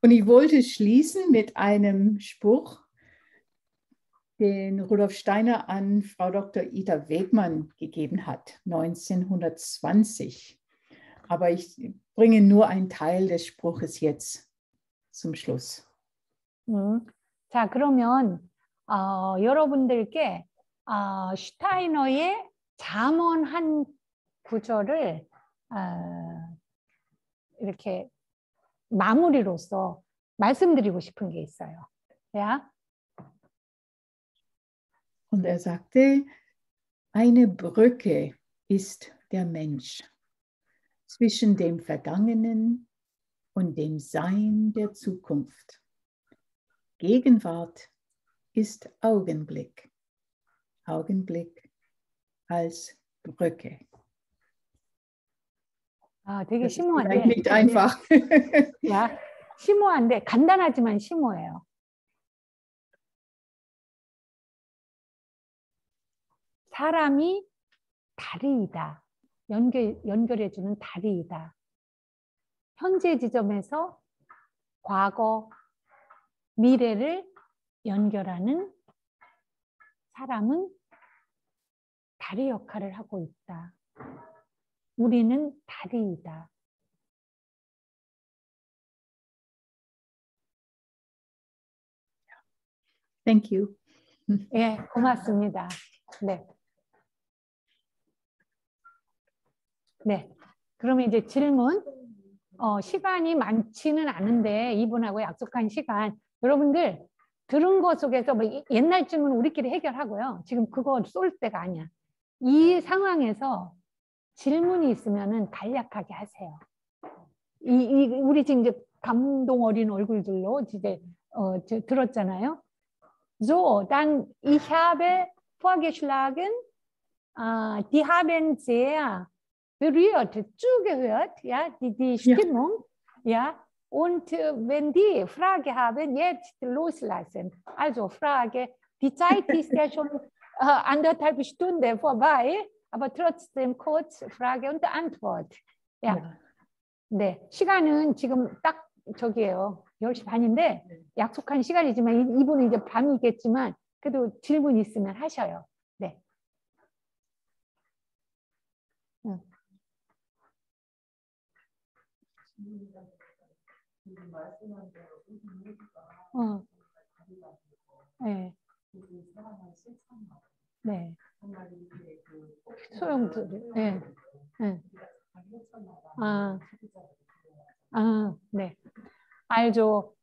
Und ich wollte schließen mit einem Spruch, den Rudolf Steiner an Frau Dr. Ida Wegmann gegeben hat, 1920. Aber ich bringe nur einen Teil des Spruches jetzt zum Schluss. 자, 그러면 여러분들께 슈타이너의 잠언 한 구절을 이렇게 마무리로서 말씀드리고 싶은 게 있어요. 야? Und er sagte, eine Brücke ist der Mensch zwischen dem Vergangenen und dem Sein der Zukunft. Gegenwart ist Augenblick. Augenblick als Brücke. 되게 Das ist vielleicht 심오한데. nicht einfach. 야, 심오한데 간단하지만 심오해요. 사람이 다리이다. 연결해주는 다리이다. 현재 지점에서 과거, 미래를 연결하는 사람은 다리 역할을 하고 있다. 우리는 다리이다. Thank you. 예, 고맙습니다. 네. 네. 그러면 이제 질문. 시간이 많지는 않은데 이분하고 약속한 시간. 여러분들 들은 것 속에서 뭐 옛날 질문 우리끼리 해결하고요. 지금 그거 쏠 때가 아니야. 이 상황에서 질문이 있으면은 간략하게 하세요. 우리 지금 이제 감동 어린 얼굴들로 이제 들었잖아요. So, dann ich habe vorgeschlagen, die haben sehr berührt, zugehört, ja, die Stimmung, ja. Und wenn die Frage haben, jetzt loslassen. Also Frage, die Zeit ist ja schon 1,5 Stunden vorbei, aber trotzdem kurz Frage und Antwort. Ja. 네, 시간은 지금 딱 저기예요. 10시 반인데 약속한 시간이지만 이분은 이제 밤이겠지만 그래도 질문 있으면 하셔요. 네. 응. 네. 네. 소형들. 네. 네. 네. Also,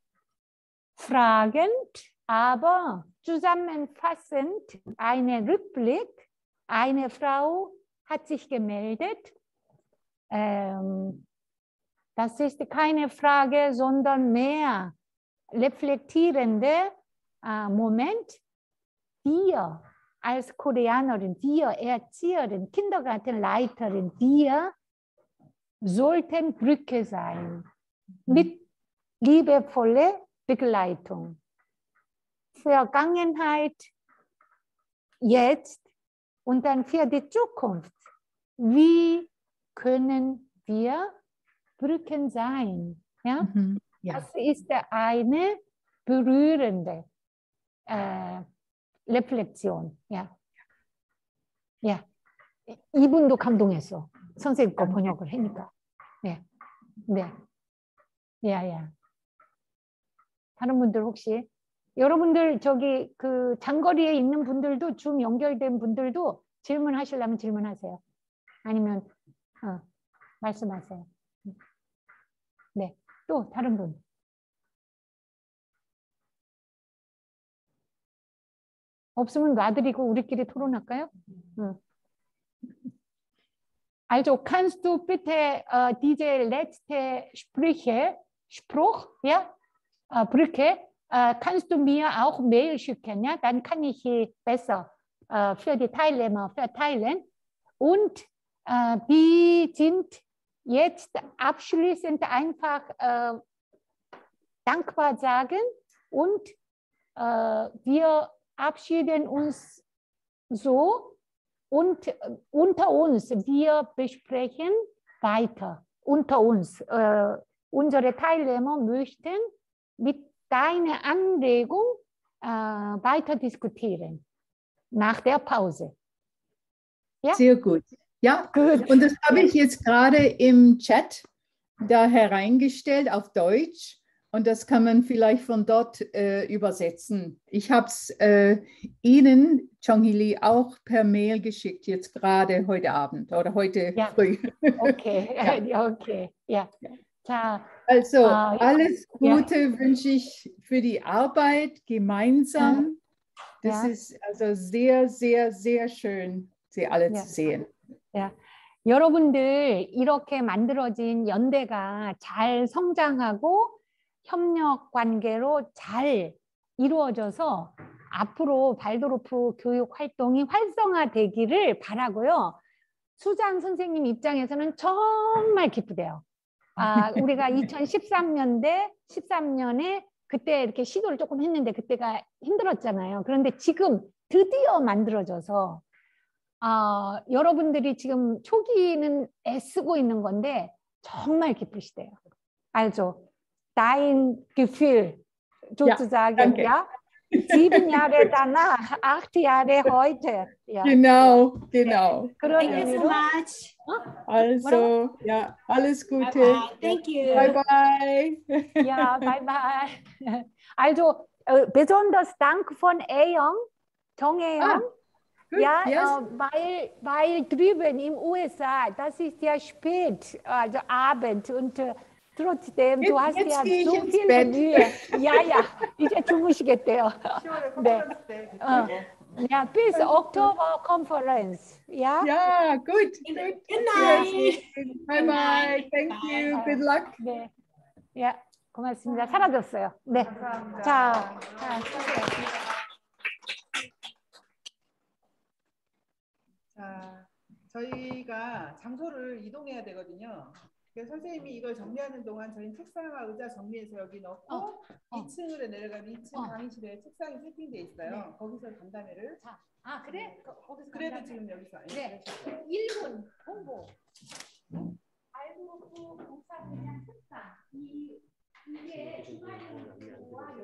fragend, aber zusammenfassend, eine Rückblick. Eine Frau hat sich gemeldet. Das ist keine Frage, sondern mehr reflektierende Moment. Wir als Koreanerin, wir Erzieherin, Kindergartenleiterin, wir sollten Brücke sein mit liebevoller Begleitung. Vergangenheit, jetzt und dann für die Zukunft. Wie können wir Brücken sein? Ja? Ja. Das ist eine berührende reflexion. 야, 야, 이분도 감동했어. 선생님 거 번역을 하니까. 네, 네, 야. 다른 분들 혹시 여러분들 저기 그 장거리에 있는 분들도 줌 연결된 분들도 질문하시려면 질문하세요. 아니면 말씀하세요. 네, 또 다른 분. 없으면 놔드리고 우리끼리 토론할까요? Also kannst du bitte diese letzte Spruch, ja, Brücke, kannst du mir auch Mail schicken, ja? Dann kann ich besser für die Teilnehmer verteilen. Und die sind jetzt abschließend einfach dankbar sagen und wir verabschieden uns so und unter uns, wir besprechen weiter unter uns. Unsere Teilnehmer möchten mit deiner Anregung weiter diskutieren nach der Pause. Ja? Sehr gut. Ja, Gut. Und das habe ich jetzt gerade im Chat da hereingestellt auf Deutsch. Und das kann man vielleicht von dort übersetzen. Ich habe es Ihnen, Chong-Hee Lee, auch per Mail geschickt, jetzt gerade heute Abend oder heute früh. Okay, ja. Okay, ja. Also alles Gute wünsche ich für die Arbeit gemeinsam. Das ist also sehr, sehr, sehr schön, Sie alle zu sehen. Ja. 여러분들 이렇게 만들어진 연대가 잘 성장하고 협력 관계로 잘 이루어져서 앞으로 발도르프 교육 활동이 활성화되기를 바라고요. 수잔 선생님 입장에서는 정말 기쁘대요. 우리가 13년에 그때 이렇게 시도를 조금 했는데 그때가 힘들었잖아요. 그런데 지금 드디어 만들어져서 여러분들이 지금 초기는 애쓰고 있는 건데 정말 기쁘시대요. Also dein Gefühl sozusagen, ja? 7 Jahre danach, 8 Jahre heute. Ja. Genau. Thank you so much. Also, ja, alles Gute. Thank you. Bye. Ja, bye. Also, besonders Dank von Jong Eong. Ja, weil drüben im USA, das ist ja spät, also Abend und trotzdem, du hast ja so viel Mühe. Ja, 이제 주무시겠대요. 네. Ja, bis Oktober Conference. Ja? Ja, gut. Good night. Bye. Thank you. Good luck. 네. 야, 고맙습니다. 사라졌어요. 네. 자, 자, 저희가 장소를 이동해야 되거든요. 그래서 선생님이 이걸 정리하는 동안 저희는 책상과 의자 정리해서 여기 넣고 2층으로 내려가면 2층 강의실에 책상이 세팅돼 있어요. 네. 거기서 간담회를. 그래? 거기서 그래도 지금 여기서 아니에요. 네. 1분 홍보. 발도르프 공사그냥 책상. 이게 주말과 연구와